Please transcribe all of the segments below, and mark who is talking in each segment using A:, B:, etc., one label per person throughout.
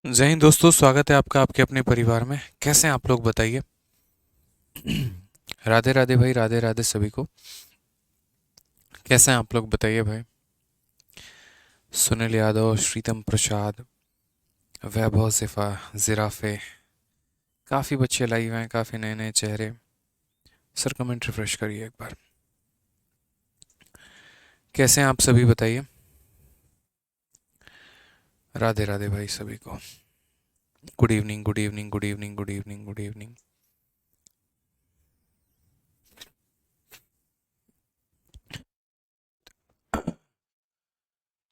A: जय हिंद दोस्तों, स्वागत है आपका आपके अपने परिवार में। कैसे हैं आप लोग, बताइए। राधे राधे भाई, राधे राधे सभी को। कैसे हैं आप लोग, बताइए भाई। सुनील यादव, श्रीतम प्रसाद, वैभव सिफा, जिराफे, काफ़ी बच्चे लाइव हैं, काफ़ी नए नए चेहरे। सर कमेंट रिफ्रेश करिए एक बार। कैसे हैं आप सभी, बताइए। राधे राधे भाई सभी को। Good evening, good evening, good evening, good evening, good evening.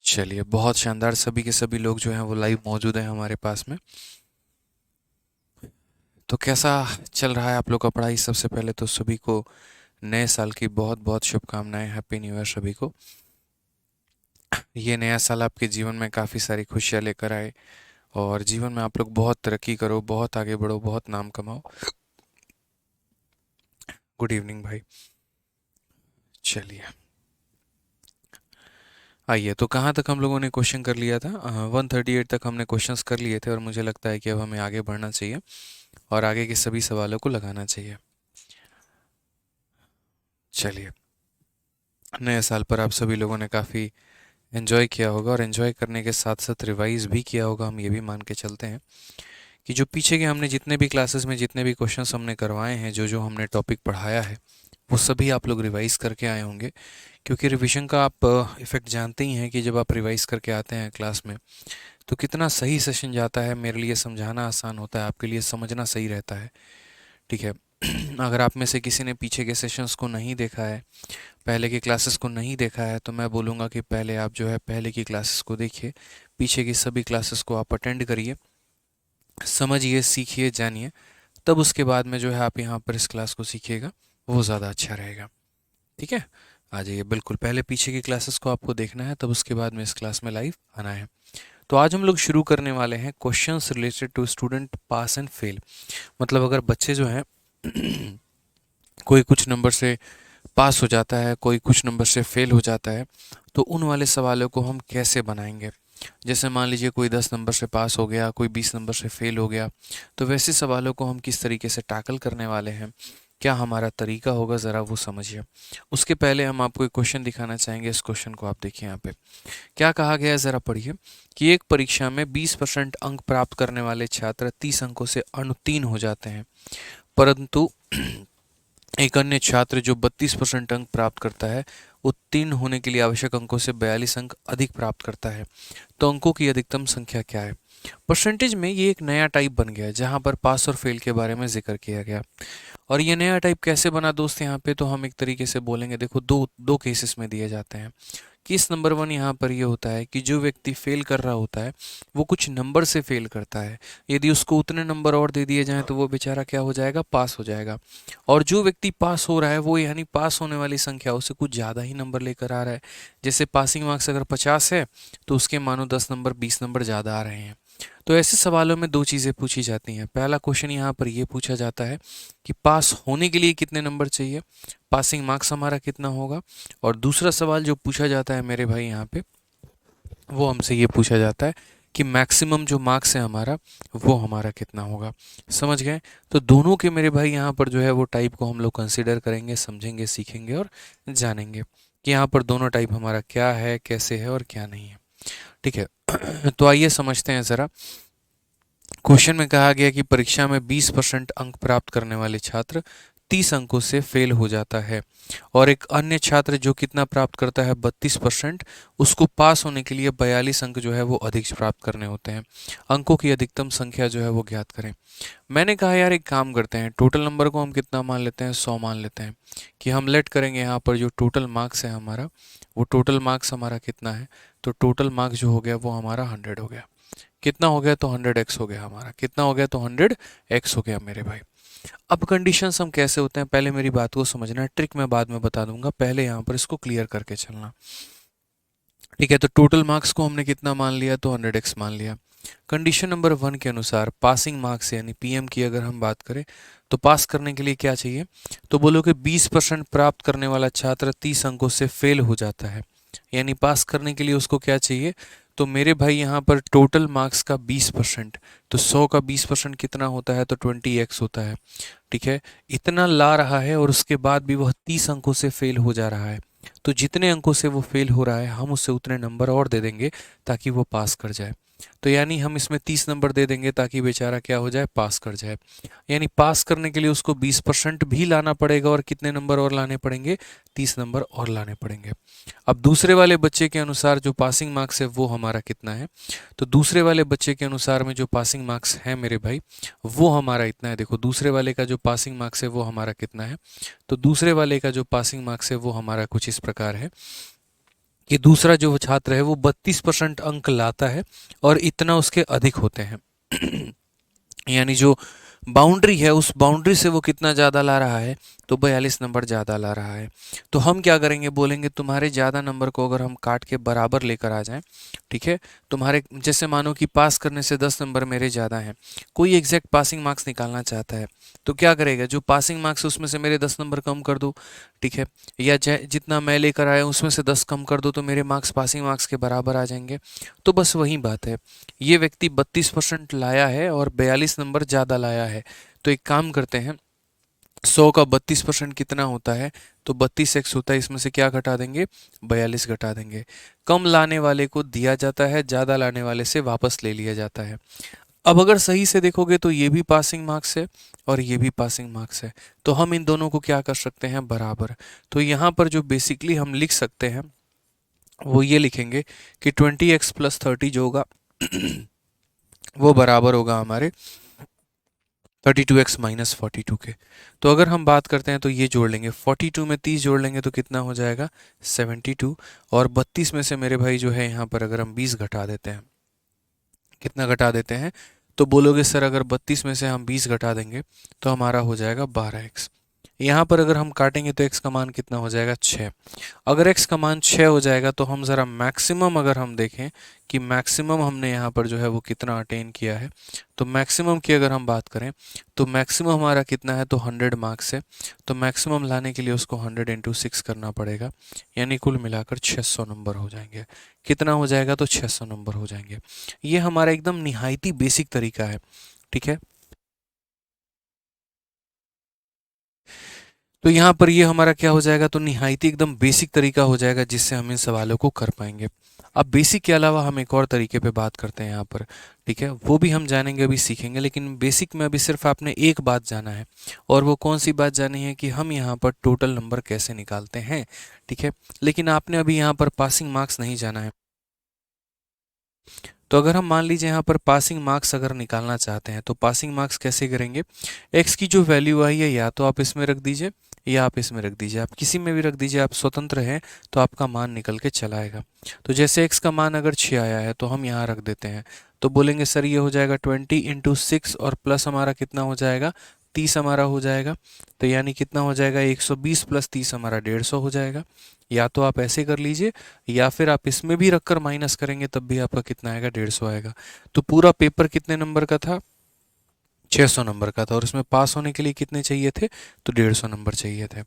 A: चलिए, बहुत शानदार। सभी के सभी लोग जो हैं वो लाइव मौजूद हैं हमारे पास में। तो कैसा चल रहा है आप लोग का पढ़ाई? सबसे पहले तो सभी को नए साल की बहुत बहुत शुभकामनाएं। हैप्पी न्यू ईयर सभी को। ये नया साल आपके जीवन में काफ़ी सारी खुशियाँ लेकर आए और जीवन में आप लोग बहुत तरक्की करो, बहुत आगे बढ़ो, बहुत नाम कमाओ। गुड इवनिंग भाई। चलिए, आइए। तो कहाँ तक हम लोगों ने क्वेश्चन कर लिया था? 138 तक हमने क्वेश्चंस कर लिए थे और मुझे लगता है कि अब हमें आगे बढ़ना चाहिए और आगे के सभी सवालों को लगाना चाहिए। चलिए, नए साल पर आप सभी लोगों ने काफ़ी एंजॉय किया होगा और एंजॉय करने के साथ साथ रिवाइज भी किया होगा। हम ये भी मान के चलते हैं कि जो पीछे के हमने जितने भी क्लासेस में जितने भी क्वेश्चंस हमने करवाए हैं, जो जो हमने टॉपिक पढ़ाया है, वो सभी आप लोग रिवाइज करके आए होंगे। क्योंकि रिवीजन का आप इफ़ेक्ट जानते ही हैं कि जब आप रिवाइज करके आते हैं क्लास में तो कितना सही सेशन जाता है। मेरे लिए समझाना आसान होता है, आपके लिए समझना सही रहता है। ठीक है। अगर आप में से किसी ने पीछे के सेशंस को नहीं देखा है, पहले की क्लासेस को नहीं देखा है, तो मैं बोलूँगा कि पहले आप जो है पहले की क्लासेस को देखिए, पीछे की सभी क्लासेस को आप अटेंड करिए, समझिए, सीखिए, जानिए। तब उसके बाद में जो है आप यहाँ पर इस क्लास को सीखिएगा, वो ज़्यादा अच्छा रहेगा। ठीक है। आ जाइए, बिल्कुल पहले पीछे की क्लासेस को आपको देखना है, तब उसके बाद में इस क्लास में लाइव आना है। तो आज हम लोग शुरू करने वाले हैं questions related to student pass and fail. मतलब अगर बच्चे जो हैं कोई कुछ नंबर से पास हो जाता है, कोई कुछ नंबर से फेल हो जाता है, तो उन वाले सवालों को हम कैसे बनाएंगे। जैसे मान लीजिए कोई 10 नंबर से पास हो गया, कोई 20 नंबर से फेल हो गया, तो वैसे सवालों को हम किस तरीके से टैकल करने वाले हैं, क्या हमारा तरीका होगा, ज़रा वो समझिए। उसके पहले हम आपको एक क्वेश्चन दिखाना चाहेंगे। इस क्वेश्चन को आप देखिए यहाँ पे क्या कहा गया है, ज़रा पढ़िए। कि एक परीक्षा में 20% अंक प्राप्त करने वाले छात्र 30 अंकों से अनुत्तीर्ण हो जाते हैं, परंतु एक अन्य छात्र जो 32% अंक प्राप्त करता है, उत्तीर्ण होने के लिए आवश्यक अंकों से 42 अंक अधिक प्राप्त करता है। तो अंकों की अधिकतम संख्या क्या है? परसेंटेज में ये एक नया टाइप बन गया है जहां पर पास और फेल के बारे में जिक्र किया गया। और ये नया टाइप कैसे बना दोस्त? यहाँ पे तो हम एक तरीके से बोलेंगे, देखो दो दो केसेस में दिए जाते हैं। केस नंबर वन यहाँ पर ये होता है कि जो व्यक्ति फेल कर रहा होता है वो कुछ नंबर से फेल करता है। यदि उसको उतने नंबर और दे दिए जाएं तो वो बेचारा क्या हो जाएगा? पास हो जाएगा। और जो व्यक्ति पास हो रहा है वो यानी पास होने वाली संख्या उससे कुछ ज़्यादा ही नंबर लेकर आ रहा है। जैसे पासिंग मार्क्स अगर 50 है तो उसके मानो 10 नंबर 20 नंबर ज़्यादा आ रहे हैं। तो ऐसे सवालों में दो चीज़ें पूछी जाती हैं। पहला क्वेश्चन यहाँ पर ये पूछा जाता है कि पास होने के लिए कितने नंबर चाहिए, पासिंग मार्क्स हमारा कितना होगा। और दूसरा सवाल जो पूछा जाता है मेरे भाई यहाँ पे, वो हमसे ये पूछा जाता है कि मैक्सिमम जो मार्क्स है हमारा, वो हमारा कितना होगा। समझ गए? तो दोनों के मेरे भाई यहाँ पर जो है वो टाइप को हम लोग कंसिडर करेंगे, समझेंगे, सीखेंगे और जानेंगे कि यहाँ पर दोनों टाइप हमारा क्या है, कैसे है और क्या नहीं है। ठीक है। तो आइए समझते हैं ज़रा। क्वेश्चन में कहा गया कि परीक्षा में 20% अंक प्राप्त करने वाले छात्र 30 अंकों से फेल हो जाता है और एक अन्य छात्र जो कितना प्राप्त करता है 32%, उसको पास होने के लिए 42 अंक जो है वो अधिक प्राप्त करने होते हैं। अंकों की अधिकतम संख्या जो है वो ज्ञात करें। मैंने कहा यार एक काम करते हैं, टोटल नंबर को हम कितना मान लेते हैं? 100 मान लेते हैं। कि हम लेट करेंगे यहाँ पर जो टोटल मार्क्स है हमारा, वो टोटल मार्क्स हमारा कितना है? तो टोटल मार्क्स जो हो गया वो हमारा 100 हो गया। कितना हो गया? तो 100x हो गया हमारा। कितना हो गया? तो 100x हो गया मेरे भाई। अब कंडीशंस हम कैसे होते हैं, पहले मेरी बात को समझना है। ट्रिक मैं बाद में बता दूंगा, पहले यहाँ पर इसको क्लियर करके चलना। ठीक है। तो टोटल मार्क्स को हमने कितना मान लिया? तो 100x मान लिया। कंडीशन नंबर वन के अनुसार पासिंग मार्क्स यानी पीएम की अगर हम बात करें तो पास करने के लिए क्या चाहिए? तो बोलो कि 20% प्राप्त करने वाला छात्र 30 अंकों से फेल हो जाता है, यानी पास करने के लिए उसको क्या चाहिए? तो मेरे भाई यहाँ पर टोटल मार्क्स का 20%, तो 100 का 20% कितना होता है, तो 20x होता है। ठीक है, इतना ला रहा है और उसके बाद भी वह 30 अंकों से फेल हो जा रहा है। तो जितने अंकों से वो फेल हो रहा है हम उसे उतने नंबर और दे देंगे ताकि वो पास कर जाए। तो यानी हम इसमें 30 नंबर दे देंगे ताकि बेचारा क्या हो जाए, पास कर जाए। यानी पास करने के लिए उसको 20% भी लाना पड़ेगा और कितने नंबर और लाने पड़ेंगे, 30 नंबर और लाने पड़ेंगे। अब दूसरे वाले बच्चे के अनुसार जो पासिंग मार्क्स है वो हमारा कितना है, तो दूसरे वाले बच्चे के अनुसार में जो पासिंग मार्क्स है मेरे भाई वो हमारा इतना है। देखो दूसरे वाले का जो पासिंग मार्क्स है वो हमारा कितना है, तो दूसरे वाले का जो पासिंग मार्क्स है वो हमारा कुछ इस प्रकार है कि दूसरा जो छात्र है वो 32% अंक लाता है और इतना उसके अधिक होते हैं। यानी जो बाउंड्री है उस बाउंड्री से वो कितना ज़्यादा ला रहा है, तो 42 नंबर ज़्यादा ला रहा है। तो हम क्या करेंगे, बोलेंगे तुम्हारे ज़्यादा नंबर को अगर हम काट के बराबर लेकर आ जाएं, ठीक है, तुम्हारे जैसे मानो कि पास करने से 10 नंबर मेरे ज़्यादा हैं, कोई एग्जैक्ट पासिंग मार्क्स निकालना चाहता है तो क्या करेगा, जो पासिंग मार्क्स है उसमें से मेरे 10 नंबर कम कर दो, ठीक है, या जितना मैं लेकर आया उसमें से 10 कम कर दो तो मेरे मार्क्स पासिंग मार्क्स के बराबर आ जाएंगे। तो बस वही बात है, ये व्यक्ति 32% लाया है और 42 नंबर ज़्यादा लाया है। तो एक काम करते हैं, 100 का 32% कितना होता है, तो 32x होता है, इसमें से क्या घटा देंगे, 42 घटा देंगे। कम लाने वाले को दिया जाता है, ज़्यादा लाने वाले से वापस ले लिया जाता है। अब अगर सही से देखोगे तो ये भी पासिंग मार्क्स है और ये भी पासिंग मार्क्स है, तो हम इन दोनों को क्या कर सकते हैं, बराबर। तो यहाँ पर जो बेसिकली हम लिख सकते हैं वो ये लिखेंगे कि 20x प्लस 30 जो होगा वो बराबर होगा हमारे 32x माइनस 42 के। तो अगर हम बात करते हैं तो ये जोड़ लेंगे, 42 में 30 जोड़ लेंगे तो कितना हो जाएगा, 72, और 32 में से मेरे भाई जो है यहाँ पर अगर हम 20 घटा देते हैं, कितना घटा देते हैं, तो बोलोगे सर अगर 32 में से हम 20 घटा देंगे तो हमारा हो जाएगा 12x। यहाँ पर अगर हम काटेंगे तो x का मान कितना हो जाएगा, 6। अगर x का मान 6 हो जाएगा तो हम ज़रा मैक्सिमम अगर हम देखें कि मैक्सिमम हमने यहाँ पर जो है वो कितना अटेन किया है, तो मैक्सिमम की अगर हम बात करें तो मैक्सिमम हमारा कितना है, तो 100 मार्क्स है। तो मैक्सिमम लाने के लिए उसको 100 इंटू 6 करना पड़ेगा, यानी कुल मिलाकर 600 नंबर हो जाएंगे। कितना हो जाएगा, तो 600 नंबर हो जाएंगे। ये हमारा एकदम निहायती बेसिक तरीका है, ठीक है। तो यहाँ पर ये हमारा क्या हो जाएगा, तो निहायती एकदम बेसिक तरीका हो जाएगा जिससे हम इन सवालों को कर पाएंगे। अब बेसिक के अलावा हम एक और तरीके पे बात करते हैं यहाँ पर, ठीक है, वो भी हम जानेंगे, अभी सीखेंगे, लेकिन बेसिक में अभी सिर्फ आपने एक बात जाना है, और वो कौन सी बात जानी है कि हम यहाँ पर टोटल नंबर कैसे निकालते हैं, ठीक है। लेकिन आपने अभी यहाँ पर पासिंग मार्क्स नहीं जाना है। तो अगर हम मान लीजिए यहाँ पर पासिंग मार्क्स अगर निकालना चाहते हैं तो पासिंग मार्क्स कैसे करेंगे, एक्स की जो वैल्यू आई है या तो आप इसमें रख दीजिए या आप इसमें रख दीजिए, आप किसी में भी रख दीजिए, आप स्वतंत्र हैं, तो आपका मान निकल के चला आएगा। तो जैसे एक्स का मान अगर 6 आया है तो हम यहाँ रख देते हैं, तो बोलेंगे सर ये हो जाएगा 20 इंटू 6 और प्लस हमारा कितना हो जाएगा, 30 हमारा हो जाएगा। तो यानी कितना हो जाएगा, 120 प्लस 30 हमारा 150 हो जाएगा। या तो आप ऐसे कर लीजिए या फिर आप इसमें भी रखकर माइनस करेंगे तब भी आपका कितना आएगा, 150 आएगा। तो पूरा पेपर कितने नंबर का था, 600 नंबर का था, और इसमें पास होने के लिए कितने चाहिए थे, तो 150 नंबर चाहिए थे,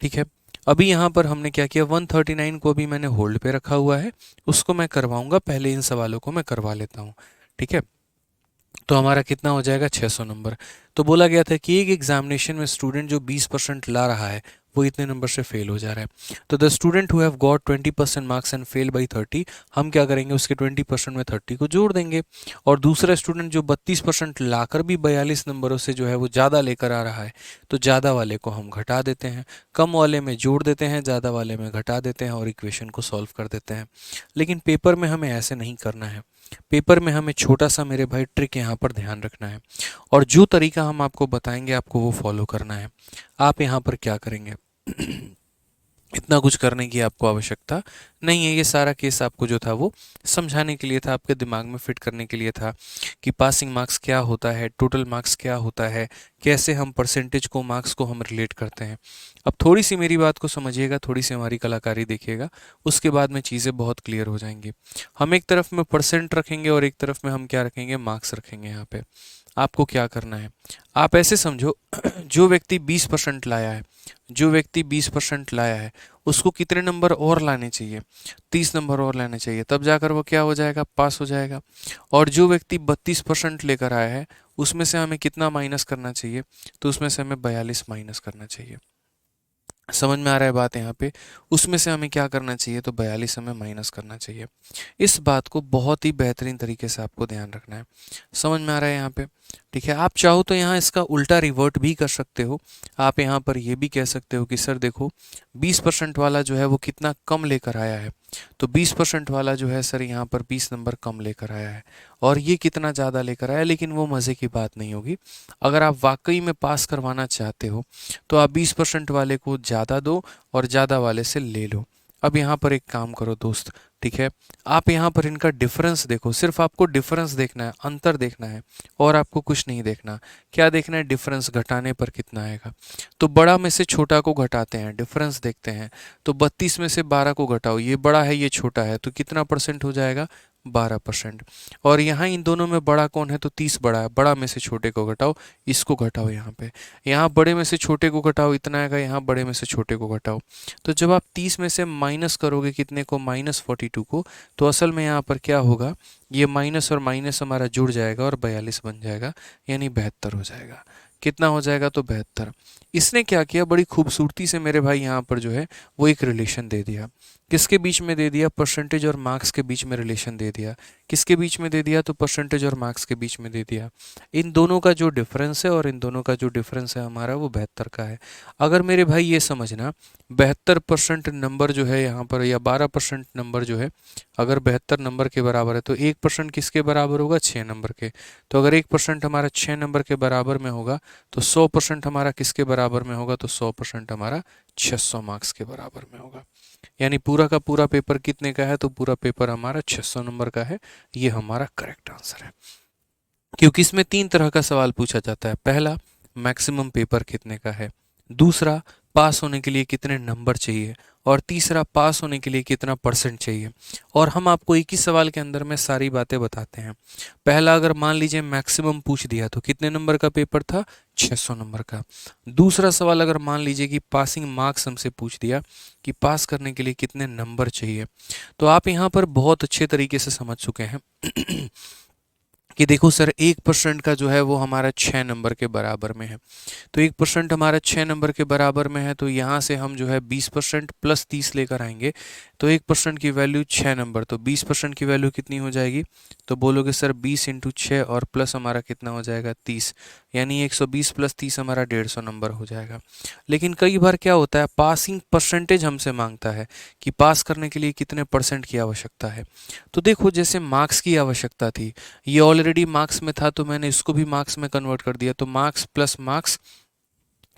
A: ठीक है। अभी यहाँ पर हमने क्या किया, 139 को भी मैंने होल्ड पे रखा हुआ है, उसको मैं करवाऊंगा, पहले इन सवालों को मैं करवा लेता हूँ, ठीक है। तो हमारा कितना हो जाएगा, 600 नंबर। तो बोला गया था कि एक एग्जामिनेशन में स्टूडेंट जो 20% ला रहा है वो इतने नंबर से फेल हो जा रहा है। तो the student who have got 20% marks and fail by 30, हम क्या करेंगे, उसके 20% में 30 को जोड़ देंगे। और दूसरा स्टूडेंट जो 32% लाकर भी 42 नंबरों से जो है वो ज़्यादा लेकर आ रहा है, तो ज़्यादा वाले को हम घटा देते हैं, कम वाले में जोड़ देते हैं, ज़्यादा वाले में घटा देते हैं और इक्वेशन को सॉल्व कर देते हैं। लेकिन पेपर में हमें ऐसे नहीं करना है। पेपर में हमें छोटा सा मेरे भाई ट्रिक यहाँ पर ध्यान रखना है, और जो तरीका हम आपको बताएंगे आपको वो फॉलो करना है। आप यहाँ पर क्या करेंगे, इतना कुछ करने की आपको आवश्यकता नहीं है, ये सारा केस आपको जो था वो समझाने के लिए था, आपके दिमाग में फिट करने के लिए था कि पासिंग मार्क्स क्या होता है, टोटल मार्क्स क्या होता है, कैसे हम परसेंटेज को, मार्क्स को हम रिलेट करते हैं। अब थोड़ी सी मेरी बात को समझिएगा, थोड़ी सी हमारी कलाकारी देखिएगा, उसके बाद में चीज़ें बहुत क्लियर हो जाएंगी। हम एक तरफ में परसेंट रखेंगे और एक तरफ में हम क्या रखेंगे, मार्क्स रखेंगे यहाँ पे। आपको क्या करना है, आप ऐसे समझो जो व्यक्ति 20% लाया है, जो व्यक्ति 20% लाया है उसको कितने नंबर और लाने चाहिए, 30 नंबर और लाने चाहिए, तब जाकर वो क्या हो जाएगा, पास हो जाएगा। और जो व्यक्ति 32% लेकर आया है उसमें से हमें कितना माइनस करना चाहिए, तो उसमें से हमें 42 माइनस करना चाहिए। समझ में आ रहा है बात यहाँ पे, उसमें से हमें क्या करना चाहिए, तो 42 हमें माइनस करना चाहिए। इस बात को बहुत ही बेहतरीन तरीके से आपको ध्यान रखना है। समझ में आ रहा है यहाँ पे, ठीक है। आप चाहो तो यहाँ इसका उल्टा रिवर्ट भी कर सकते हो। आप यहाँ पर ये भी कह सकते हो कि सर देखो 20% वाला जो है वो कितना कम लेकर आया है, तो 20% वाला जो है सर यहाँ पर 20 नंबर कम लेकर आया है, और ये कितना ज़्यादा लेकर आया, लेकिन वो मज़े की बात नहीं होगी। अगर आप वाकई में पास करवाना चाहते हो तो आप 20% वाले को ज़्यादा दो और ज़्यादा वाले से ले लो। अब यहाँ पर एक काम करो दोस्त, ठीक है, आप यहाँ पर इनका डिफरेंस देखो, सिर्फ आपको डिफरेंस देखना है, अंतर देखना है, और आपको कुछ नहीं देखना। क्या देखना है, डिफरेंस घटाने पर कितना आएगा। तो बड़ा में से छोटा को घटाते हैं, डिफरेंस देखते हैं। तो 32 में से 12 को घटाओ, ये बड़ा है ये छोटा है, तो कितना परसेंट हो जाएगा, 12%। और यहाँ इन दोनों में बड़ा कौन है, तो 30 बड़ा है, बड़ा में से छोटे को घटाओ, इसको घटाओ यहाँ पे, यहाँ बड़े में से छोटे को घटाओ, इतना आएगा, यहाँ बड़े में से छोटे को घटाओ। तो जब आप 30 में से माइनस करोगे कितने को, -42 को, तो असल में यहाँ पर क्या होगा, ये माइनस और माइनस हमारा जुड़ जाएगा और 42 बन जाएगा, यानी 72 हो जाएगा। कितना हो जाएगा, तो 72। इसने क्या किया, बड़ी खूबसूरती से मेरे भाई यहाँ पर जो है वो एक रिलेशन दे दिया। किसके बीच में दे दिया, परसेंटेज और मार्क्स के बीच में रिलेशन दे दिया। किसके बीच में दे दिया, तो परसेंटेज और मार्क्स के बीच में दे दिया। इन दोनों का जो डिफरेंस है, और इन दोनों का जो डिफरेंस है हमारा, वो 72 का है। अगर मेरे भाई ये समझना, 72% नंबर जो है यहाँ पर, या 12% नंबर जो है, अगर 72 नंबर के बराबर है तो 1% किसके बराबर होगा, 6 नंबर के। तो अगर 1% हमारा 6 नंबर के बराबर में होगा तो 100% हमारा किसके बराबर में होगा, तो 100% हमारा 600 मार्क्स के बराबर में होगा। यानी पूरा का पूरा पेपर कितने का है, तो पूरा पेपर हमारा 600 नंबर का है। ये हमारा करेक्ट आंसर है, क्योंकि इसमें 3 तरह का सवाल पूछा जाता है। पहला, मैक्सिमम पेपर कितने का है, दूसरा, पास होने के लिए कितने नंबर चाहिए, और तीसरा, पास होने के लिए कितना परसेंट चाहिए। और हम आपको एक ही सवाल के अंदर में सारी बातें बताते हैं। पहला, अगर मान लीजिए मैक्सिमम पूछ दिया तो कितने नंबर का पेपर था, 600 नंबर का। दूसरा सवाल, अगर मान लीजिए कि पासिंग मार्क्स हमसे पूछ दिया कि पास करने के लिए कितने नंबर चाहिए, तो आप यहाँ पर बहुत अच्छे तरीके से समझ चुके हैं कि देखो सर 1% का जो है वो हमारा 6 नंबर के बराबर में है। तो 1% हमारा 6 नंबर के बराबर में है, तो यहाँ से हम जो है 20% प्लस 30 लेकर आएंगे, तो 1% की वैल्यू 6 नंबर, तो 20% की वैल्यू कितनी हो जाएगी, तो बोलोगे सर 20 इंटू 6 और प्लस हमारा कितना हो जाएगा, 30, यानी 120 प्लस 30 हमारा 150 नंबर हो जाएगा। लेकिन कई बार क्या होता है, पासिंग परसेंटेज हमसे मांगता है कि पास करने के लिए कितने परसेंट की आवश्यकता है। तो देखो जैसे मार्क्स की आवश्यकता थी, ये ऑलरेडी मार्क्स में था, तो मैंने इसको भी मार्क्स में कन्वर्ट कर दिया, तो मार्क्स प्लस मार्क्स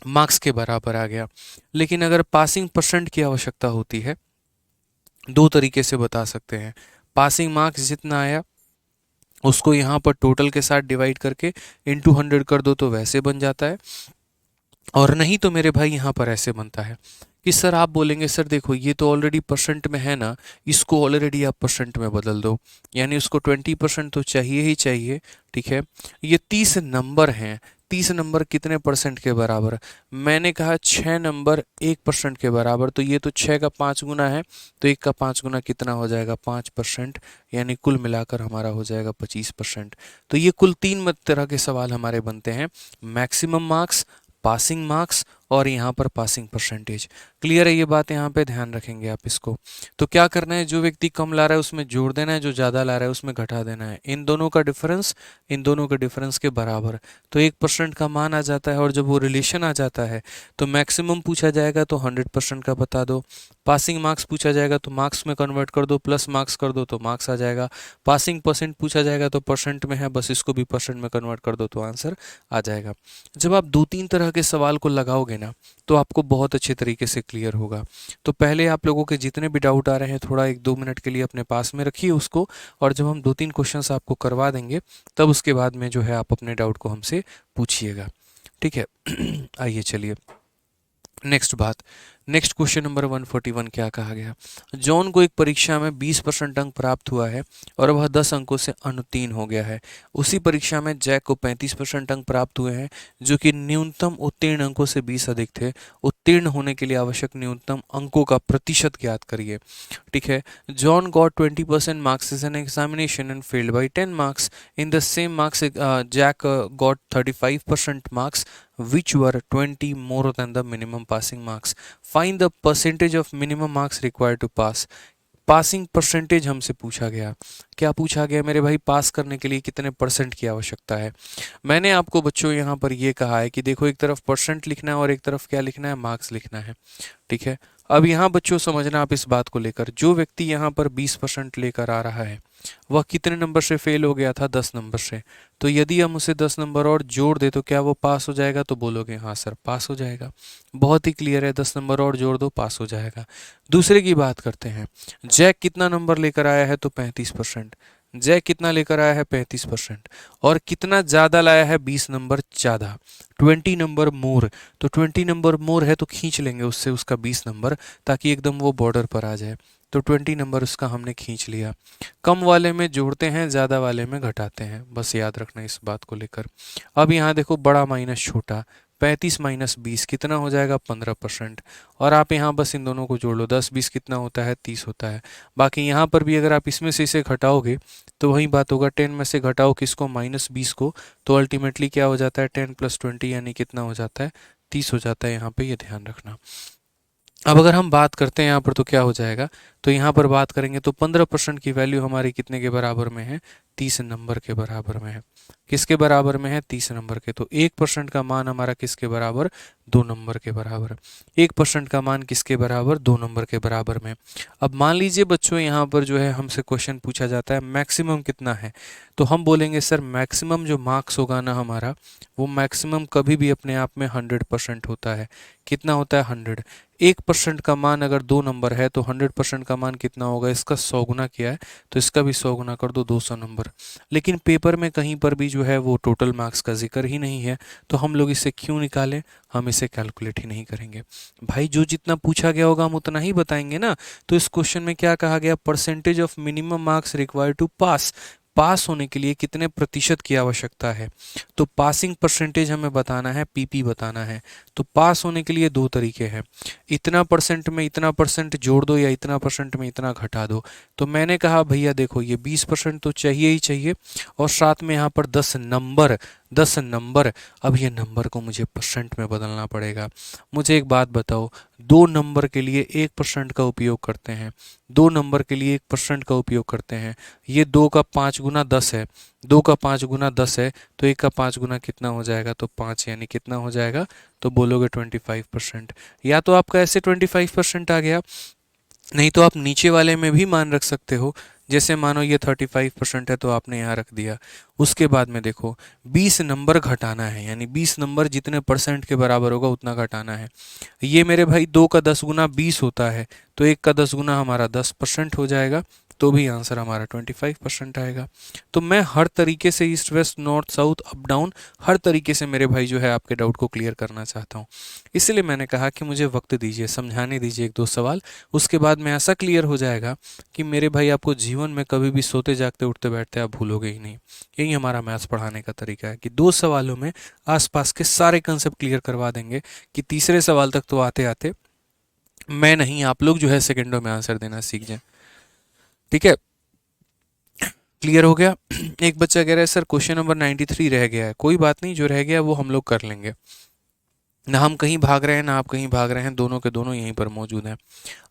A: मार्क्स के बराबर आ गया। लेकिन अगर पासिंग परसेंट की आवश्यकता होती है, दो तरीके से बता सकते हैं। पासिंग मार्क्स जितना आया उसको यहाँ पर टोटल के साथ डिवाइड करके इंटू 100 कर दो, तो वैसे बन जाता है। और नहीं तो मेरे भाई यहाँ पर ऐसे बनता है कि सर आप बोलेंगे सर देखो ये तो ऑलरेडी परसेंट में है ना, इसको ऑलरेडी आप परसेंट में बदल दो, यानी उसको 20% तो चाहिए ही चाहिए, ठीक है। ये 30 नंबर हैं, 30 नंबर कितने परसेंट के बराबर, मैंने कहा 6 नंबर 1% के बराबर, तो ये तो 6 का 5 गुना है, तो 1 का 5 गुना कितना हो जाएगा, 5%, यानी कुल मिलाकर हमारा हो जाएगा 25%। तो ये कुल 3 तरह के सवाल हमारे बनते हैं, मैक्सिमम मार्क्स, पासिंग मार्क्स और यहाँ पर पासिंग परसेंटेज। क्लियर है ये बात, यहाँ पे ध्यान रखेंगे आप इसको। तो क्या करना है, जो व्यक्ति कम ला रहा है उसमें जोड़ देना है, जो ज़्यादा ला रहा है उसमें घटा देना है। इन दोनों का डिफरेंस इन दोनों के डिफरेंस के बराबर, तो 1% का मान आ जाता है। और जब वो रिलेशन आ जाता है तो मैक्सिमम पूछा जाएगा तो 100% का बता दो, पासिंग मार्क्स पूछा जाएगा तो मार्क्स में कन्वर्ट कर दो, प्लस मार्क्स कर दो तो मार्क्स आ जाएगा, पासिंग परसेंट पूछा जाएगा तो परसेंट में है, बस इसको भी परसेंट में कन्वर्ट कर दो तो आंसर आ जाएगा। जब आप 2-3 तरह के सवाल को लगाओगे ना तो आपको बहुत अच्छे तरीके से क्लियर होगा। तो पहले आप लोगों के जितने भी डाउट आ रहे हैं थोड़ा 1-2 मिनट के लिए अपने पास में रखिए उसको, और जब हम 2-3 क्वेश्चंस आपको करवा देंगे तब उसके बाद में जो है आप अपने डाउट को हमसे पूछिएगा, ठीक है। आइए चलिए नेक्स्ट बात, नेक्स्ट क्वेश्चन नंबर 141 क्या कहा गया। जॉन को एक परीक्षा में 20% अंक प्राप्त हुआ है और वह 10 अंकों से अनुत्तीर्ण हो गया है। उसी परीक्षा में जैक को 35% अंक प्राप्त हुए हैं, जो कि न्यूनतम उत्तीर्ण अंकों से 20 अधिक थे। उत्तीर्ण होने के लिए आवश्यक न्यूनतम अंकों का प्रतिशत ज्ञात करिए। ठीक है। John got 20% marks is an examination and failed by 10 marks. In the same marks Jack got 35% marks which were 20 more than the minimum passing marks. Find the percentage of minimum marks required to pass. Passing percentage हमसे पूछा गया। क्या पूछा गया मेरे भाई, पास करने के लिए कितने परसेंट की आवश्यकता है। मैंने आपको बच्चों यहाँ पर ये कहा है कि देखो एक तरफ परसेंट लिखना है और एक तरफ क्या लिखना है, मार्क्स लिखना है। ठीक है। अब यहाँ बच्चों समझना आप इस बात को लेकर, जो व्यक्ति यहाँ पर 20% लेकर आ रहा है वह कितने नंबर से फेल हो गया था, 10 नंबर से। तो यदि हम उसे 10 नंबर और जोड़ दे तो क्या वो पास हो जाएगा, तो बोलोगे हाँ सर पास हो जाएगा। बहुत ही क्लियर है, 10 नंबर और जोड़ दो पास हो जाएगा। दूसरे की बात करते हैं। जैक कितना नंबर लेकर आया है, तो 35%। जैक कितना लेकर आया है, 35%। और कितना ज़्यादा लाया है, 20 नंबर ज़्यादा, 20 नंबर मोर। तो 20 नंबर मोर है तो खींच लेंगे उससे उसका 20 नंबर, ताकि एकदम वो बॉर्डर पर आ जाए। तो 20 नंबर उसका हमने खींच लिया। कम वाले में जोड़ते हैं, ज़्यादा वाले में घटाते हैं, बस याद रखना इस बात को लेकर। अब यहाँ देखो बड़ा माइनस छोटा, 35 माइनस 20 कितना हो जाएगा, 15%। और आप यहाँ बस इन दोनों को जोड़ लो, 10 20 कितना होता है, 30 होता है। बाकी यहाँ पर भी अगर आप इसमें से इसे घटाओगे तो वही बात होगा, 10 में से घटाओ किसको, -20 को, तो अल्टीमेटली क्या हो जाता है, 10 + 20 यानी कितना हो जाता है, 30 हो जाता है। यहाँ पे ये ध्यान रखना। अब अगर हम बात करते हैं यहाँ पर तो क्या हो जाएगा, तो यहाँ पर बात करेंगे तो 15% की वैल्यू हमारी कितने के बराबर में है, 30 नंबर के बराबर में है। किसके बराबर में है, 30 नंबर के। तो 1% का मान हमारा किसके बराबर, 2 नंबर के बराबर। 1% का मान किसके बराबर, 2 नंबर के बराबर में। अब मान लीजिए बच्चों यहाँ पर जो है हमसे क्वेश्चन पूछा जाता है मैक्सिमम कितना है, तो हम बोलेंगे सर मैक्सिमम जो मार्क्स होगा ना हमारा, वो मैक्सिमम कभी भी अपने आप में 100% होता है। कितना होता है, 100। 1% का मान अगर 2 नंबर है तो 100% का मान कितना होगा, इसका 100 गुना किया है तो इसका भी 100 गुना कर दो, 200 नंबर। लेकिन पेपर में कहीं पर भी जो है वो टोटल मार्क्स का जिक्र ही नहीं है, तो हम लोग इसे क्यों निकालें, हम इसे कैलकुलेट ही नहीं करेंगे। भाई जो जितना पूछा गया होगा हम उतना ही बताएंगे ना। तो इस क्वेश्चन में क्या कहा गया, percentage of minimum marks required to pass. Pass होने के लिए कितने प्रतिशत की आवश्यकता है, तो पासिंग परसेंटेज हमें बताना है, पीपी बताना है। तो पास होने के लिए दो तरीके हैं, इतना परसेंट में इतना परसेंट जोड़ दो या इतना परसेंट में इतना घटा दो। तो मैंने कहा भैया देखो ये 20% तो चाहिए ही चाहिए, और साथ में यहाँ पर 10 नंबर, 10 नंबर। अब ये नंबर को मुझे परसेंट में बदलना पड़ेगा। मुझे एक बात बताओ, 2 नंबर के लिए 1% का उपयोग करते हैं, 2 नंबर के लिए 1% का उपयोग करते हैं। ये 2 का 5 गुना 10 है, 2 का 5 गुना 10 है, तो 1 का 5 गुना कितना हो जाएगा, तो 5, यानी कितना हो जाएगा, तो बोलोगे 25%। या तो आपका ऐसे 25% आ गया, नहीं तो आप नीचे वाले में भी मान रख सकते हो। जैसे मानो ये 35% है तो आपने यहाँ रख दिया। उसके बाद में देखो 20 नंबर घटाना है, यानी 20 नंबर जितने परसेंट के बराबर होगा उतना घटाना है। ये मेरे भाई 2 का 10 गुना 20 होता है, तो 1 का 10 गुना हमारा 10% हो जाएगा, तो भी आंसर हमारा 25% आएगा। तो मैं हर तरीके से east west north south up down हर तरीके से मेरे भाई जो है आपके डाउट को क्लियर करना चाहता हूँ। इसलिए मैंने कहा कि मुझे वक्त दीजिए, समझाने दीजिए 1-2 सवाल, उसके बाद में ऐसा क्लियर हो जाएगा कि मेरे भाई आपको जीवन में कभी भी सोते जागते उठते बैठते आप भूलोगे ही नहीं। यही हमारा मैथ्स पढ़ाने का तरीका है कि 2 सवालों में आसपास के सारे कंसेप्ट क्लियर करवा देंगे कि तीसरे सवाल तक तो आते आते मैं नहीं, आप लोग जो है सेकंडों में आंसर देना सीख जाएं। ठीक है, क्लियर हो गया। एक बच्चा कह रहा है सर क्वेश्चन नंबर 93 रह गया है। कोई बात नहीं, जो रह गया वो हम लोग कर लेंगे। ना हम कहीं भाग रहे हैं ना आप कहीं भाग रहे हैं, दोनों के दोनों यहीं पर मौजूद हैं।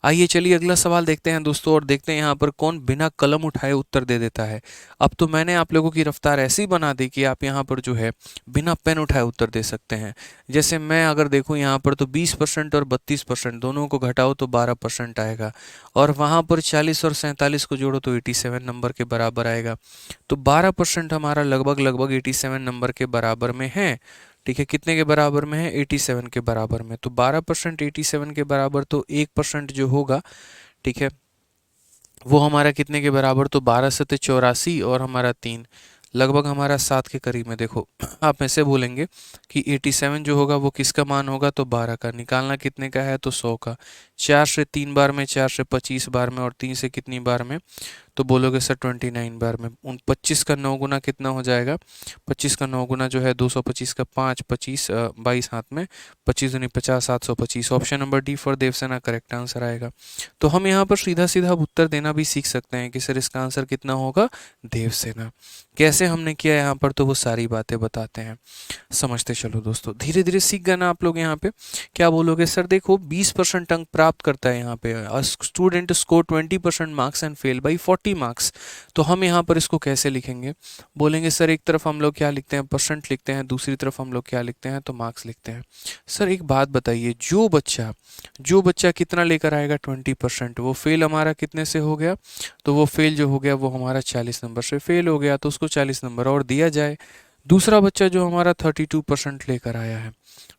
A: आइए चलिए अगला सवाल देखते हैं दोस्तों, और देखते हैं यहाँ पर कौन बिना कलम उठाए उत्तर दे देता है। अब तो मैंने आप लोगों की रफ्तार ऐसी बना दी कि आप यहाँ पर जो है बिना पेन उठाए उत्तर दे सकते हैं। जैसे मैं अगर देखूँ यहाँ पर तो 20% और 32% दोनों को घटाओ तो 12% आएगा, और वहाँ पर 40 और 47 को जोड़ो तो 87 नंबर के बराबर आएगा। तो 12% हमारा लगभग लगभग 87 नंबर के बराबर में है। ठीक है, कितने के बराबर में है, 87 के बराबर में। तो 12% 87 के बराबर, तो 1% जो होगा, ठीक है, वो हमारा कितने के बराबर, तो 12 सत्ते 84 और हमारा 3, लगभग हमारा 7 के करीब में। देखो आप ऐसे बोलेंगे कि 87 जो होगा वो किसका मान होगा, तो 12 का। निकालना कितने का है, तो 100 का। 4 से 3 बार में, 4 से 25 बार में, और 3 से कितनी बार में, तो बोलोगे सर 29 बार में। उन 25 का 9 गुना कितना हो जाएगा, 25 का 9 गुना जो है 225 का 5, 25 22 हाथ में, 25 दूनी 50, 725। Option number D for Devasena correct answer आएगा। तो हम यहाँ पर सीधा सीधा उत्तर देना भी सीख सकते हैं कि सर इसका आंसर कितना होगा, देवसेना। कैसे हमने किया यहाँ पर, तो वो सारी बातें बताते हैं, समझते चलो दोस्तों। धीरे धीरे सीख गए ना आप लोग। यहाँ पे क्या बोलोगे, सर देखो 20% अंक प्राप्त करता है यहाँ पे, student score 20% marks and fail by 40 marks. तो हम यहाँ पर इसको कैसे लिखेंगे, बोलेंगे सर एक तरफ हम लोग क्या लिखते हैं, परसेंट लिखते हैं, दूसरी तरफ हम लोग क्या लिखते हैं, तो मार्क्स लिखते हैं। सर एक बात बताइए, जो बच्चा कितना लेकर आएगा 20%, वो फेल हमारा कितने से हो गया, तो वो फेल जो हो गया वो हमारा 40 नंबर से फेल हो गया, तो उसको 40 नंबर और दिया जाए। दूसरा बच्चा जो हमारा 32% लेकर आया है,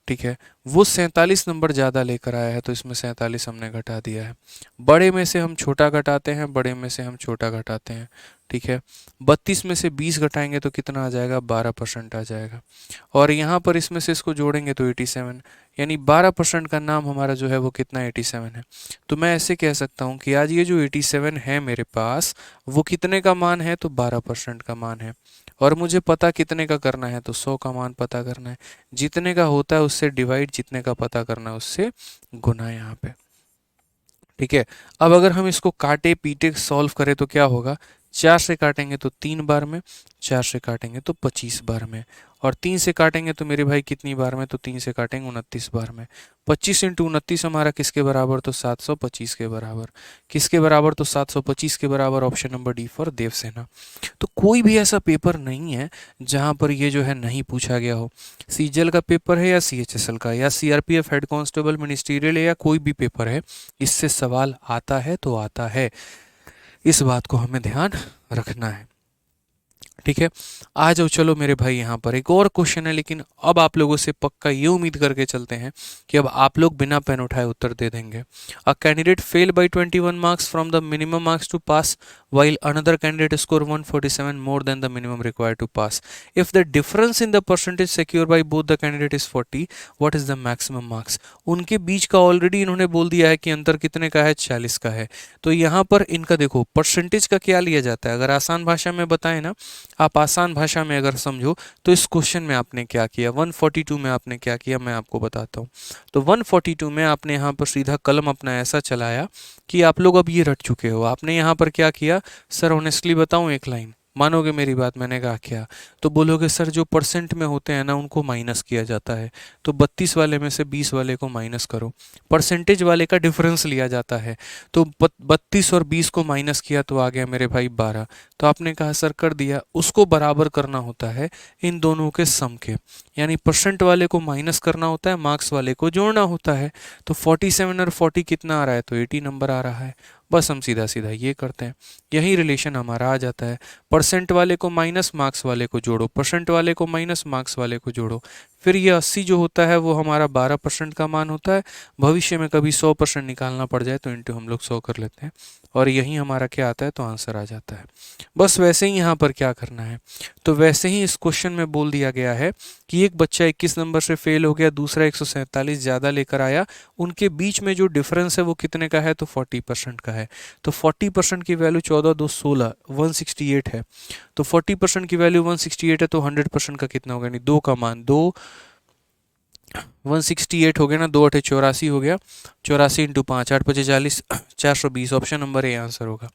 A: ठीक है, वो 47 नंबर ज़्यादा लेकर आया है, तो इसमें 47 हमने घटा दिया है। बड़े में से हम छोटा घटाते हैं, बड़े में से हम छोटा घटाते हैं, ठीक है। 32 में से 20 घटाएंगे तो कितना आ जाएगा, 12% आ जाएगा। और यहाँ पर इसमें से इसको जोड़ेंगे तो 87, यानी 12% का नाम हमारा जो है वो कितना, 87 है। तो मैं ऐसे कह सकता हूँ कि आज ये जो 87 है मेरे पास, वो कितने का मान है, तो 12% का मान है। और मुझे पता कितने का करना है, तो 100 का मान पता करना है। जितने का होता है उससे डिवाइड, जितने का पता करना है उससे गुना यहाँ पे, ठीक है। अब अगर हम इसको काटे पीटे सॉल्व करें तो क्या होगा, 4 से काटेंगे तो 3 बार में, 4 से काटेंगे तो 25 बार में, और 3 से काटेंगे तो मेरे भाई कितनी बार में, तो 3 से काटेंगे 29 बार में। 25 इंटू 29 हमारा किसके बराबर, तो 725 के बराबर। किसके बराबर, तो 725 के बराबर। Option number D for Devasena. तो कोई भी ऐसा पेपर नहीं है जहां पर ये जो है नहीं पूछा गया हो। सीजीएल का पेपर है या सीएचएसएल का या सीआरपीएफ हेड कांस्टेबल मिनिस्ट्रियल है या कोई भी पेपर है, इससे सवाल आता है तो आता है। इस बात को हमें ध्यान रखना है, ठीक है। आ जाओ चलो मेरे भाई, यहाँ पर एक और क्वेश्चन है, लेकिन अब आप लोगों से पक्का ये उम्मीद करके चलते हैं कि अब आप लोग बिना पेन उठाए उत्तर दे देंगे। A candidate fail by 21 marks from the minimum marks to pass while another candidate score 147 more than the minimum required to pass. If the difference in the percentage secured by both the candidate is 40, what is the maximum marks? उनके बीच का already इन्होंने बोल दिया है कि अंतर कितने का है, 40 का है। तो यहाँ पर इनका देखो परसेंटेज का क्या लिया जाता है, अगर आसान भाषा में बताएं ना, आप आसान भाषा में अगर समझो, तो इस क्वेश्चन में आपने क्या किया, 142 में आपने क्या किया, मैं आपको बताता हूँ। तो 142 में आपने यहाँ पर सीधा कलम अपना ऐसा चलाया कि आप लोग अब ये रट चुके हो। आपने यहाँ पर क्या किया, सर ऑनेस्टली बताऊँ, एक लाइन मानोगे मेरी बात, मैंने कहा क्या, तो बोलोगे सर जो परसेंट में होते हैं ना उनको माइनस किया जाता है। तो 32 वाले में से 20 वाले को माइनस करो, परसेंटेज वाले का डिफरेंस लिया जाता है। तो 32 और 20 को माइनस किया तो आ गया मेरे भाई 12। तो आपने कहा सर कर दिया, उसको बराबर करना होता है इन दोनों के सम के, यानी परसेंट वाले को माइनस करना होता है, मार्क्स वाले को जोड़ना होता है। तो 47 और 40 कितना आ रहा है, तो 80 नंबर आ रहा है। बस हम सीधा सीधा ये करते हैं, यही रिलेशन हमारा आ जाता है। परसेंट वाले को माइनस, मार्क्स वाले को जोड़ो, परसेंट वाले को माइनस, मार्क्स वाले को जोड़ो। फिर ये 80 जो होता है वो हमारा 12% का मान होता है। भविष्य में कभी 100% निकालना पड़ जाए तो इंटू हम लोग 100 कर लेते हैं, और यही हमारा क्या आता है, तो आंसर आ जाता है। बस वैसे ही यहाँ पर क्या करना है, तो वैसे ही इस क्वेश्चन में बोल दिया गया है कि एक बच्चा 21 नंबर से फेल हो गया, दूसरा 147 ज़्यादा लेकर आया, उनके बीच में जो डिफरेंस है वो कितने का है, तो 40% का है। तो 40% की वैल्यू 14 2 16 168 है। तो 40% की वैल्यू 168 है, तो 100% का कितना होगा, यानी 2 का मान, 2 168 हो गया ना, 2 8 84 हो गया, 84 into 5 8 5 40 420। Option number A answer होगा।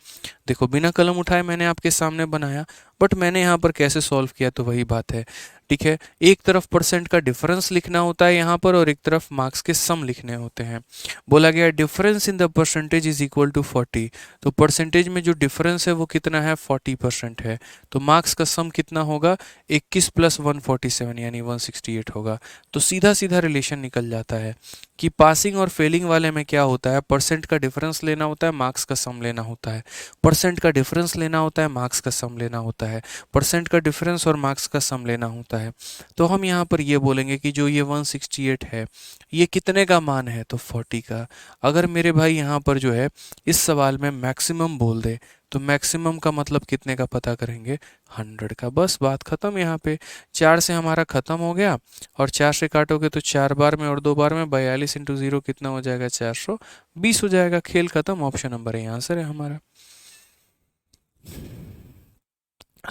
A: देखो बिना कलम उठाए मैंने आपके सामने बनाया, बट मैंने यहाँ पर कैसे सॉल्व किया, तो वही बात है, ठीक है। एक तरफ परसेंट का डिफरेंस लिखना होता है यहाँ पर, और एक तरफ मार्क्स के सम लिखने होते हैं। बोला गया difference in the percentage is equal to 40, तो परसेंटेज में जो डिफरेंस है वो कितना है, 40% है। तो मार्क्स का सम कितना होगा, 21 + 147 यानी 168 होगा। तो सीधा सीधा रिलेशन निकल जाता है कि पासिंग और फेलिंग वाले में क्या होता है, परसेंट का डिफरेंस लेना होता है, मार्क्स का सम लेना होता है। परसेंट का डिफरेंस लेना होता है, मार्क्स का सम लेना होता है। परसेंट का डिफरेंस और मार्क्स का सम लेना होता है। तो हम यहाँ पर ये बोलेंगे कि जो ये 168 है ये कितने का मान है, तो 40 का। अगर मेरे भाई यहाँ पर जो है इस सवाल में मैक्सिमम बोल दे तो मैक्सिमम का मतलब कितने का पता करेंगे, 100 का। बस बात खत्म यहाँ पे। 4 से हमारा खत्म हो गया, और 4 से काटोगे तो 4 बार में और 2 बार में 42 इंटू 0 कितना हो जाएगा, 420 हो जाएगा। खेल खत्म, ऑप्शन नंबर ए आंसर है हमारा।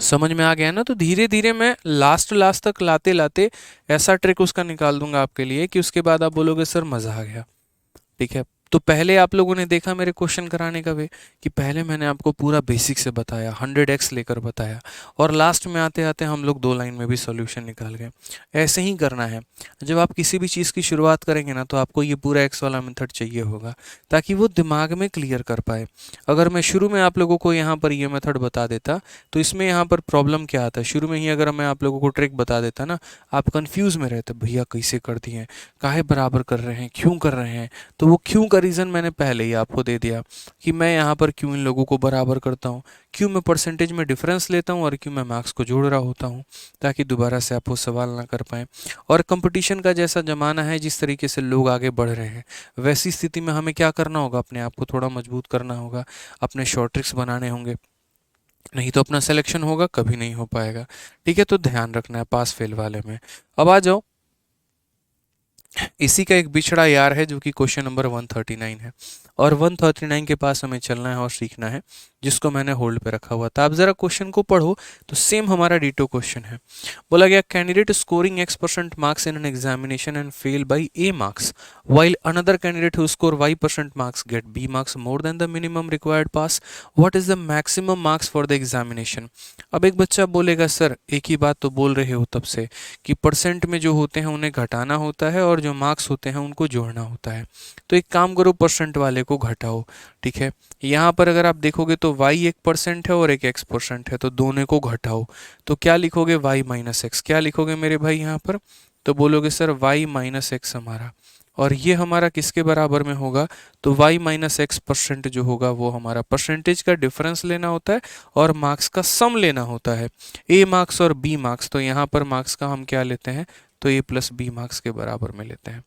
A: समझ में आ गया ना। तो धीरे धीरे मैं लास्ट लास्ट तक लाते लाते ऐसा ट्रिक उसका निकाल दूंगा आपके लिए कि उसके बाद आप बोलोगे सर मज़ा आ गया। ठीक है। तो पहले आप लोगों ने देखा मेरे क्वेश्चन कराने का वे, कि पहले मैंने आपको पूरा बेसिक से बताया, 100x लेकर बताया, और लास्ट में आते आते हम लोग 2 लाइन में भी सॉल्यूशन निकाल गए। ऐसे ही करना है। जब आप किसी भी चीज़ की शुरुआत करेंगे ना तो आपको ये पूरा एक्स वाला मेथड चाहिए होगा, ताकि वो दिमाग में क्लियर कर पाए। अगर मैं शुरू में आप लोगों को यहाँ पर ये मेथड बता देता तो इसमें यहाँ पर प्रॉब्लम क्या आता है, शुरू में ही अगर मैं आप लोगों को ट्रिक बता देता ना, आप कन्फ्यूज़ में रहते, भैया कैसे कर दिए, काहे बराबर कर रहे हैं, क्यों कर रहे हैं। तो वो क्यों का रीज़न मैंने पहले ही आपको दे दिया, कि मैं यहाँ पर क्यों इन लोगों को बराबर करता हूँ, क्यों मैं परसेंटेज में डिफरेंस लेता हूँ, और क्यों मैं मार्क्स को जोड़ रहा होता हूँ, ताकि दोबारा से आप वो सवाल ना कर पाएँ। और कंपटीशन का जैसा ज़माना है, जिस तरीके से लोग आगे बढ़ रहे हैं, वैसी स्थिति में हमें क्या करना होगा, अपने आप को थोड़ा मजबूत करना होगा, अपने शॉर्ट ट्रिक्स बनाने होंगे, नहीं तो अपना सिलेक्शन होगा कभी नहीं हो पाएगा। ठीक है। तो ध्यान रखना है पास फेल वाले में। अब आ जाओ, इसी का एक बिछड़ा यार है जो कि क्वेश्चन नंबर 139 है, और 139 के पास हमें चलना है और सीखना है, जिसको मैंने होल्ड पे रखा हुआ था। आप जरा क्वेश्चन को पढ़ो तो सेम हमारा डिटो क्वेश्चन है। बोला गया, candidate scoring x% marks in an examination and fail by a marks, while another candidate who score y% marks get b marks more than the minimum required pass, what is the maximum marks for the examination। अब एक बच्चा बोलेगा sir एक ही बात तो बोल रहे हो तब से, कि परसेंट में जो होते हैं उन्हें घटाना होता है, और जो मार्क्स होते हैं उनको जोड़ना होता है। तो एक काम करो, परसेंट वाले को घटाओ। ठीक है। यहाँ पर अगर आप देखोगे तो y 1% है और एक x% है, तो दोनों को घटाओ। तो क्या लिखोगे, y माइनस एक्स। क्या लिखोगे मेरे भाई यहाँ पर, तो बोलोगे सर y माइनस एक्स हमारा, और ये हमारा किसके बराबर में होगा, तो y माइनस एक्स परसेंट जो होगा वो हमारा परसेंटेज का डिफरेंस लेना होता है, और मार्क्स का सम लेना होता है, a मार्क्स और b मार्क्स। तो यहाँ पर मार्क्स का हम क्या लेते हैं, तो a प्लस बी मार्क्स के बराबर में लेते हैं।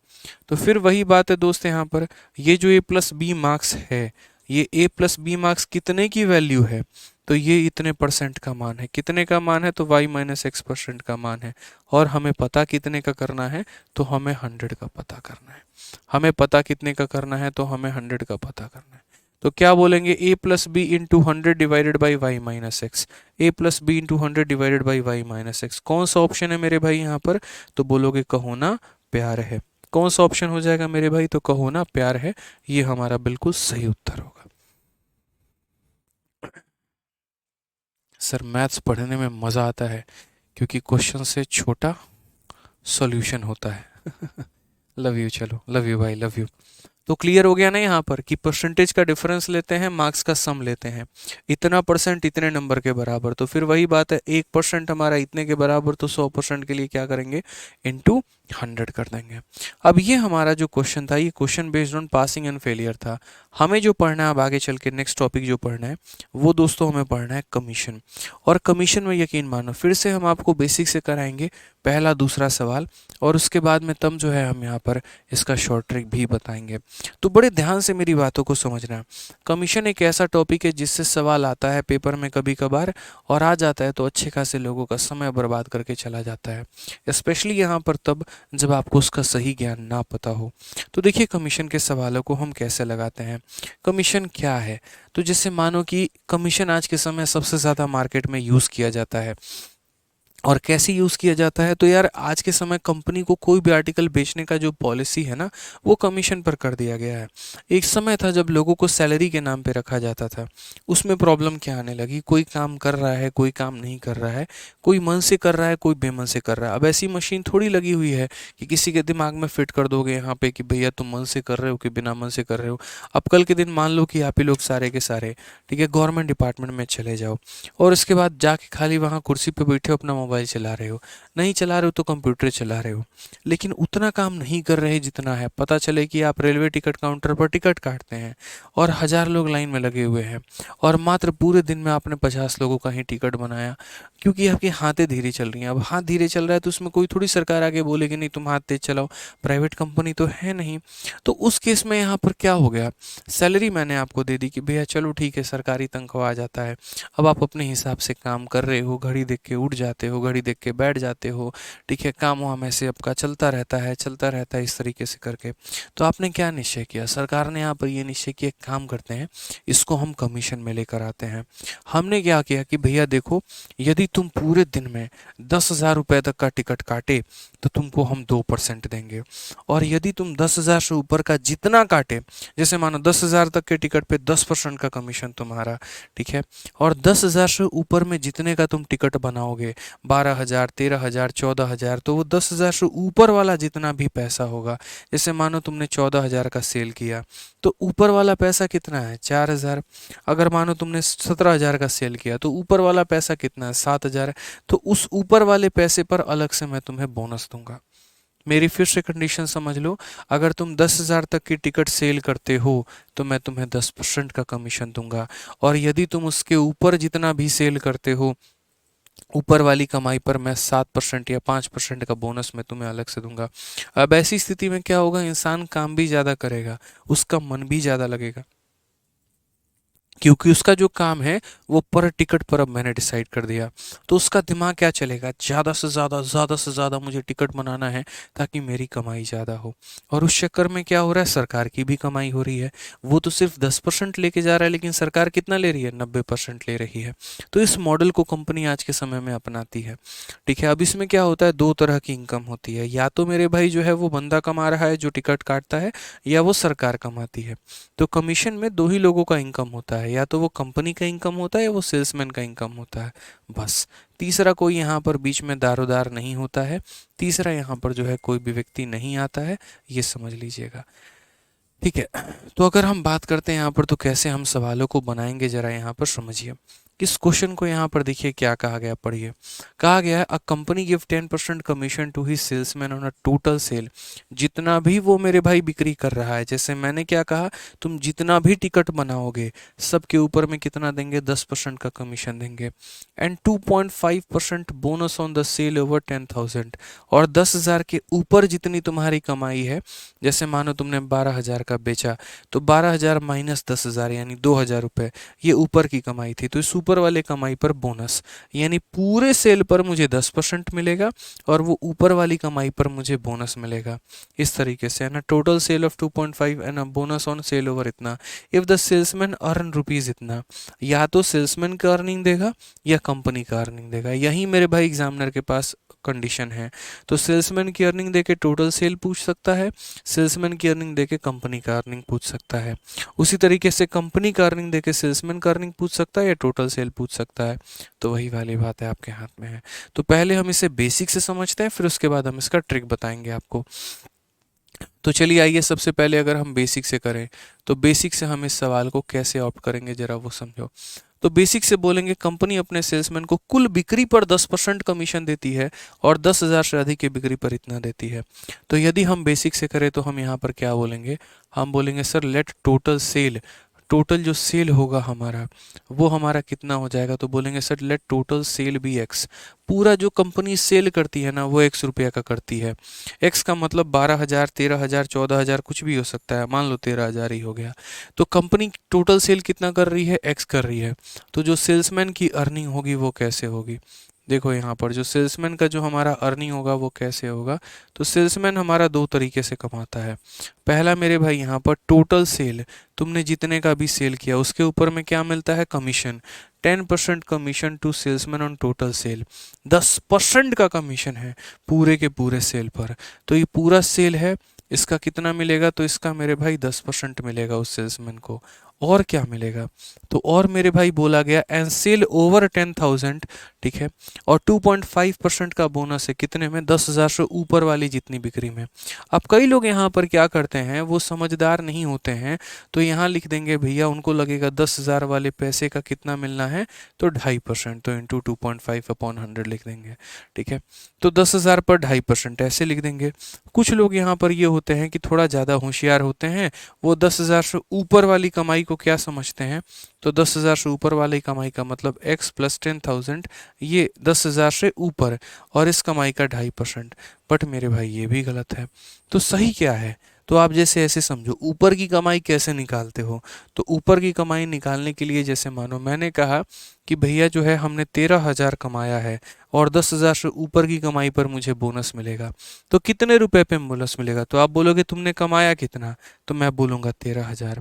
A: तो फिर वही बात है दोस्त, यहाँ पर ये जो a प्लस बी मार्क्स है, ये a प्लस बी मार्क्स कितने की वैल्यू है, तो ये इतने परसेंट का मान है। कितने का मान है, तो y माइनस एक्स परसेंट का मान है। और हमें पता कितने का करना है, तो हमें 100 का पता करना है। हमें पता कितने का करना है, तो हमें 100 का पता करना है। तो क्या बोलेंगे, a plus B into 100 divided by Y minus X, a plus B into 100 divided by Y minus X. कौन सा ऑप्शन है मेरे भाई यहाँ पर, तो बोलोगे कहो ना प्यार है। कौन सा ऑप्शन हो जाएगा मेरे भाई, तो कहो ना प्यार है, ये हमारा बिल्कुल सही उत्तर होगा। सर मैथ्स पढ़ने में मज़ा आता है, क्योंकि क्वेश्चन से छोटा सॉल्यूशन होता है। लव यू, चलो लव यू भाई, लव यू। तो क्लियर हो गया ना यहाँ पर, कि परसेंटेज का डिफरेंस लेते हैं, मार्क्स का सम लेते हैं, इतना परसेंट इतने नंबर के बराबर। तो फिर वही बात है, 1% हमारा इतने के बराबर, तो 100% के लिए क्या करेंगे, इंटू 100 कर देंगे। अब ये हमारा जो क्वेश्चन था, ये question based on passing and failure था। हमें जो पढ़ना है अब आगे चल के, नेक्स्ट टॉपिक जो पढ़ना है वो दोस्तों हमें पढ़ना है कमीशन। और कमीशन में यकीन मानो फिर से हम आपको बेसिक से कराएंगे, पहला दूसरा सवाल, और उसके बाद में तब जो है हम यहाँ पर इसका शॉर्ट ट्रिक भी बताएंगे। तो बड़े ध्यान से मेरी बातों को समझना। कमीशन एक ऐसा टॉपिक है जिससे सवाल आता है पेपर में कभी कभार, और आ जाता है तो अच्छे खासे लोगों का समय बर्बाद करके चला जाता है, स्पेशली यहाँ पर तब जब आपको उसका सही ज्ञान ना पता हो। तो देखिए कमीशन के सवालों को हम कैसे लगाते हैं। कमीशन क्या है, तो जैसे मानो कि कमीशन आज के समय सबसे ज़्यादा मार्केट में यूज़ किया जाता है, और कैसे यूज़ किया जाता है, तो यार आज के समय कंपनी को कोई भी आर्टिकल बेचने का जो पॉलिसी है ना, वो कमीशन पर कर दिया गया है। एक समय था जब लोगों को सैलरी के नाम पे रखा जाता था, उसमें प्रॉब्लम क्या आने लगी, कोई काम कर रहा है, कोई काम नहीं कर रहा है, कोई मन से कर रहा है, कोई बेमन से कर रहा है। अब ऐसी मशीन थोड़ी लगी हुई है कि किसी के दिमाग में फिट कर दोगे यहाँ पे कि भैया तुम मन से कर रहे हो कि बिना मन से कर रहे हो। अब कल के दिन मान लो कि आप ही लोग सारे के सारे, ठीक है, गवर्नमेंट डिपार्टमेंट में चले जाओ, और उसके बाद जाके खाली वहाँ कुर्सी पे बैठे हो, अपना मोबाइल चला रहे हो, नहीं चला रहे हो तो कंप्यूटर चला रहे हो, लेकिन उतना काम नहीं कर रहे जितना है। पता चले कि आप रेलवे टिकट काउंटर पर टिकट काटते हैं और 1000 लोग लाइन में लगे हुए हैं, और मात्र पूरे दिन में आपने 50 लोगों का ही टिकट बनाया, क्योंकि आपकी हाथें धीरे चल रही हैं। अब हाथ धीरे चल रहा है तो उसमें कोई थोड़ी सरकार आगे बोलेगी नहीं तुम हाथ तेज चलाओ, प्राइवेट कंपनी तो है नहीं। तो उस केस में यहाँ पर क्या हो गया, सैलरी मैंने आपको दे दी कि भैया चलो ठीक है, सरकारी तनख्वाह आ जाता है। अब आप अपने हिसाब से काम कर रहे हो, घड़ी देख के उठ जाते हो, घड़ी देख के बैठ जाते हो, ठीक है, काम वाम ऐसे आपका चलता रहता है, चलता रहता है इस तरीके से करके। तो आपने क्या निश्चय किया, सरकार ने यहाँ पर ये निश्चय किया, एक काम करते हैं, इसको हम कमीशन में लेकर आते हैं। हमने क्या किया कि भैया देखो, यदि तुम पूरे दिन में 10,000 रुपये तक का टिकट काटे तो तुमको हम 2% देंगे, और यदि तुम 10,000 से ऊपर का जितना काटे, जैसे मानो 10,000 तक के टिकट पे 10% का कमीशन तुम्हारा, ठीक है, और 10,000 से ऊपर में जितने का तुम टिकट बनाओगे, 12,000, 13,000, 14,000, तो वो 10,000 से ऊपर वाला जितना भी पैसा होगा, जैसे मानो तुमने 14,000 का सेल किया, तो ऊपर वाला पैसा कितना है, 4,000। अगर मानो तुमने 17,000 का सेल किया तो ऊपर वाला पैसा कितना है, 7,000 है। तो उस ऊपर वाले पैसे पर अलग से मैं तुम्हें बोनस दूंगा। मेरी फिर से कंडीशन समझ लो, अगर तुम 10,000 तक की टिकट सेल करते हो तो मैं तुम्हें 10% का कमीशन दूंगा, और यदि तुम उसके ऊपर जितना भी सेल करते हो, ऊपर वाली कमाई पर मैं 7% या 5% का बोनस मैं तुम्हें अलग से दूंगा। अब ऐसी स्थिति में क्या होगा, इंसान काम भी ज़्यादा करेगा, उसका मन भी ज़्यादा लगेगा, क्योंकि उसका जो काम है वो पर टिकट पर अब मैंने डिसाइड कर दिया। तो उसका दिमाग क्या चलेगा, ज़्यादा से ज़्यादा मुझे टिकट बनाना है ताकि मेरी कमाई ज़्यादा हो। और उस चक्कर में क्या हो रहा है, सरकार की भी कमाई हो रही है। वो तो सिर्फ 10% लेके जा रहा है, लेकिन सरकार कितना ले रही है, 90% ले रही है। तो इस मॉडल को कंपनी आज के समय में अपनाती है, ठीक है। अब इसमें क्या होता है, दो तरह की इनकम होती है, या तो मेरे भाई जो है वो बंदा कमा रहा है जो टिकट काटता है, या वो सरकार कमाती है। तो कमीशन में दो ही लोगों का इनकम होता है, या तो वो कंपनी का इनकम होता है या वो सेल्समैन का इनकम होता है, बस। तीसरा कोई यहाँ पर बीच में दारोदार नहीं होता है, तीसरा यहाँ पर जो है कोई भी व्यक्ति नहीं आता है, ये समझ लीजिएगा, ठीक है। तो अगर हम बात करते हैं यहाँ पर तो कैसे हम सवालों को बनाएंगे, जरा यहाँ पर समझिए। इस क्वेश्चन को यहाँ पर देखिए क्या कहा गया, पढ़िए। कहा गया है, a company give 10% commission to his salesman on a total sale. जितना भी वो मेरे भाई बिक्री कर रहा है, जैसे मैंने क्या कहा, तुम जितना भी टिकट बनाओगे सबके ऊपर में कितना देंगे, 10% का कमीशन देंगे। And 2.5% bonus on the sale over 10,000। और 10,000 के ऊपर जितनी तुम्हारी कमाई है, जैसे मानो तुमने 12,000 का बेचा, तो 12,000 माइनस 10,000 यानी 2,000 रुपये, ये ऊपर की कमाई थी। तो इस ऊपर वाले कमाई पर बोनस, यानी पूरे सेल पर मुझे 10% मिलेगा और वो ऊपर वाली कमाई पर मुझे बोनस मिलेगा, इस तरीके से है ना। Total sale of 2.5 and bonus on sale over इतना। If the salesman earn rupees इतना, या तो सेल्समैन का अर्निंग देगा या कंपनी का अर्निंग देगा। यही मेरे भाई एग्जामिनर के पास कंडीशन है। तो सेल्समैन की अर्निंग देके टोटल सेल पूछ सकता है, सेल्समैन की अर्निंग देके कंपनी का अर्निंग पूछ सकता है, उसी तरीके से कंपनी का अर्निंग देके सेल्समैन का अर्निंग पूछ सकता है या टोटल सेल पूछ सकता है। तो वही वाली बात है, आपके हाथ में है। तो पहले हम इसे बेसिक से समझते हैं, फिर उसके बाद हम इसका ट्रिक बताएंगे आपको। तो चलिए आइए, सबसे पहले अगर हम बेसिक से करें तो बेसिक से हम इस सवाल को कैसे ऑप्ट करेंगे, जरा वो समझो। तो बेसिक से बोलेंगे, कंपनी अपने सेल्समैन को कुल बिक्री पर 10% कमीशन देती है और 10,000 से अधिक की बिक्री पर इतना देती है। तो यदि हम बेसिक से करें तो हम यहाँ पर क्या बोलेंगे, हम बोलेंगे sir let total sale, total जो सेल होगा हमारा वो हमारा कितना हो जाएगा। तो बोलेंगे sir let total sale B X. पूरा जो कंपनी सेल करती है ना वो X रुपया का करती है। एक्स का मतलब 12,000, 13,000, 14,000 कुछ भी हो सकता है, मान लो 13,000 ही हो गया। तो कंपनी टोटल सेल कितना कर रही है, एक्स कर रही है। तो जो सेल्समैन की अर्निंग होगी वो कैसे होगी, देखो यहाँ पर जो सेल्समैन का जो हमारा अर्निंग होगा वो कैसे होगा। तो सेल्समैन हमारा दो तरीके से कमाता है। पहला मेरे भाई यहाँ पर टोटल सेल, तुमने जितने का भी सेल किया उसके ऊपर में क्या मिलता है, commission. 10% commission to salesman on total sale, 10% का कमीशन है पूरे के पूरे सेल पर। तो ये पूरा सेल है, इसका कितना मिलेगा, तो इसका मेरे भाई 10% मिलेगा उस सेल्समैन को। और क्या मिलेगा? तो और मेरे भाई बोला गया एंड सेल ओवर 10,000, ठीक है, और 2.5% का बोनस है कितने में? 10,000 से ऊपर वाली जितनी बिक्री में। अब कई लोग यहाँ पर क्या करते हैं, वो समझदार नहीं होते हैं, तो यहाँ लिख देंगे भैया, उनको लगेगा 10,000 वाले पैसे का कितना मिलना है, तो 2.5%, तो इंटू 2.5/100 लिख देंगे, ठीक है। तो 10,000 पर 2.5% ऐसे लिख देंगे। कुछ लोग यहाँ पर ये होते हैं कि थोड़ा ज़्यादा होशियार होते हैं, वो 10,000 से ऊपर वाली कमाई को क्या समझते हैं, तो 10,000 से ऊपर वाली कमाई का मतलब x प्लस 10,000, ये 10,000 से ऊपर, और इस कमाई का 2.5%। बट मेरे भाई ये भी गलत है। तो सही क्या है? तो आप जैसे ऐसे समझो, ऊपर की कमाई कैसे निकालते हो? तो ऊपर की कमाई निकालने के लिए जैसे मानो मैंने कहा कि भैया जो है हमने 13,000 कमाया है और 10,000 से ऊपर की कमाई पर मुझे बोनस मिलेगा, तो कितने रुपए पे बोनस मिलेगा? तो आप बोलोगे तुमने कमाया कितना, तो मैं बोलूँगा 13,000।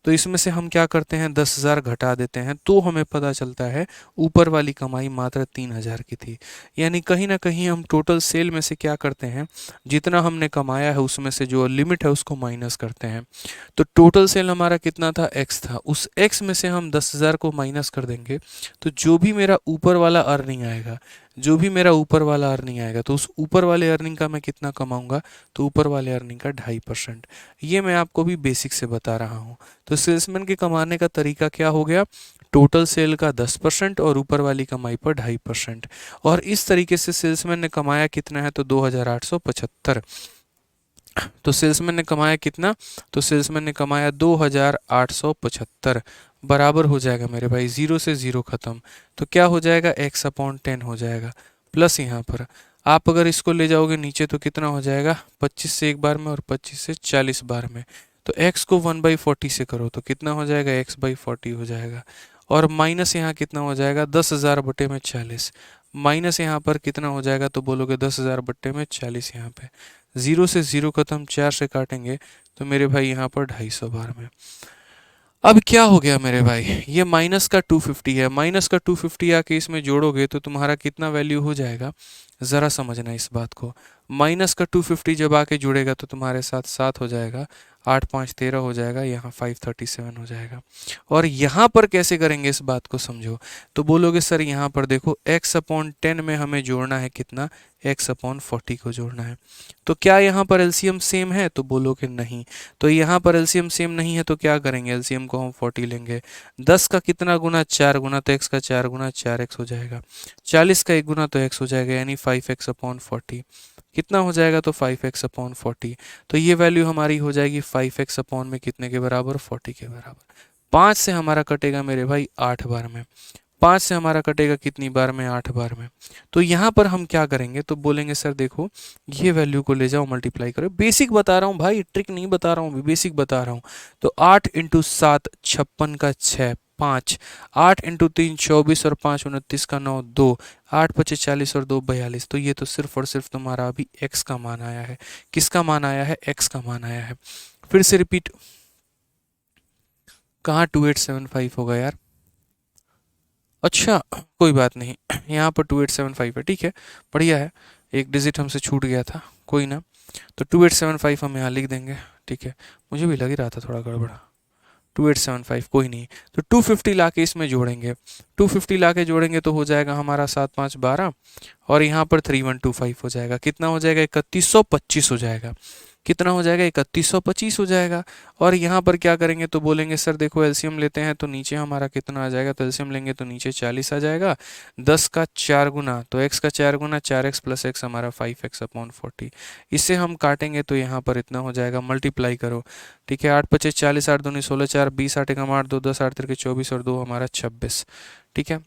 A: तो इसमें से हम क्या करते हैं, 10,000 घटा देते हैं, तो हमें पता चलता है ऊपर वाली कमाई मात्र 3,000 की थी। यानी कहीं ना कहीं हम टोटल सेल में से क्या करते हैं, जितना हमने कमाया है उसमें से जो लिमिट है उसको माइनस करते हैं। तो टोटल सेल हमारा कितना था, x था, उस x में से हम 10,000 को माइनस कर देंगे, तो जो भी मेरा ऊपर वाला अर्निंग आएगा, जो भी मेरा ऊपर वाला अर्निंग आएगा, तो उस ऊपर वाले अर्निंग का मैं कितना कमाऊंगा, तो ऊपर वाले अर्निंग का 2.5%। ये मैं आपको भी बेसिक से बता रहा हूँ। तो सेल्समैन के कमाने का तरीका क्या हो गया, टोटल सेल का 10% और ऊपर वाली कमाई पर 2.5%। और इस तरीके से सेल्समैन ने कमाया कितना है, तो 2,875। तो सेल्समैन ने कमाया कितना, तो सेल्समैन ने कमाया 2,875, बराबर हो जाएगा मेरे भाई, जीरो से जीरो खत्म, तो क्या हो जाएगा, x/10 हो जाएगा। प्लस यहाँ पर आप अगर इसको ले जाओगे नीचे तो कितना हो जाएगा, 25 से एक बार में और 25 से 40 बार में, तो x को 1/40 से करो तो कितना हो जाएगा, x/40 हो जाएगा। और माइनस यहाँ कितना हो जाएगा, 10,000 बटे में 40, माइनस यहाँ पर कितना हो जाएगा, तो बोलोगे 10,000 बटे में 40, यहाँ पे जीरो से जीरो खत्म, 4 से काटेंगे तो मेरे भाई यहाँ पर 250 बार में। अब क्या हो गया मेरे भाई, ये माइनस का 250 है, माइनस का 250 आके इसमें जोड़ोगे तो तुम्हारा कितना वैल्यू हो जाएगा, ज़रा समझना इस बात को। माइनस का 250 जब आके जुड़ेगा तो तुम्हारे साथ 7 हो जाएगा, 8×5 = 13 हो जाएगा, यहाँ 537 हो जाएगा। और यहाँ पर कैसे करेंगे इस बात को समझो, तो बोलोगे सर यहाँ पर देखो x/10 में हमें जोड़ना है कितना, x/40 को जोड़ना है। तो क्या यहाँ पर एलसीएम सेम है, तो बोलोगे नहीं। तो यहाँ पर एलसीएम सेम नहीं है तो क्या करेंगे, एलसीएम को हम 40 लेंगे। 10 का कितना गुना, 4 गुना, तो x का 4 गुना 4x हो जाएगा। 40 का 1 गुना तो x हो जाएगा, यानी 5x/40 कितना हो जाएगा, तो 5x/40। तो ये वैल्यू हमारी हो जाएगी 5x अपॉन में कितने के बराबर, 40 के बराबर। 5 से हमारा कटेगा मेरे भाई 8 बार में, 5 से हमारा कटेगा कितनी बार में, 8 बार में। तो यहाँ पर हम क्या करेंगे, तो बोलेंगे सर देखो ये वैल्यू को ले जाओ मल्टीप्लाई करो, बेसिक बता रहा हूँ भाई, ट्रिक नहीं बता रहा हूँ, बेसिक बता रहा हूँ। तो 8 × 7 56 का 6 5, 8 × 3 24 और 5 29 का 9 2, 8 × 5 40 और 2 42। तो ये तो सिर्फ और सिर्फ तुम्हारा अभी x का मान आया है। किसका मान आया है, x का मान आया है। फिर से रिपीट, कहाँ 2875 होगा यार, अच्छा कोई बात नहीं, यहाँ पर 2875 है, ठीक है, बढ़िया है, एक डिजिट हमसे छूट गया था, कोई ना। तो 2875 हम यहाँ लिख देंगे, ठीक है, मुझे भी लग ही रहा था थोड़ा गड़बड़ा। 2875 कोई नहीं, तो 250 ला के इसमें जोड़ेंगे, 250 ला के जोड़ेंगे तो हो जाएगा हमारा 7 5 12, और यहाँ पर 3125 हो जाएगा, कितना हो जाएगा, 3125 हो जाएगा, कितना हो जाएगा, 3125 हो जाएगा। और यहाँ पर क्या करेंगे, तो बोलेंगे सर देखो एलसीएम लेते हैं तो नीचे हमारा कितना आ जाएगा, तो एलसीएम लेंगे तो नीचे 40 आ जाएगा, 10 का 4 गुना, तो x का 4 गुना 4x + x हमारा 5x/40। इससे हम काटेंगे तो यहाँ पर इतना हो जाएगा, मल्टीप्लाई करो, ठीक है, 8 × 25 40, 8 दूनी 16, 4 20, 8 एकम 8, 2 10, 8 तिरके 24 और 2 हमारा 26, ठीक है।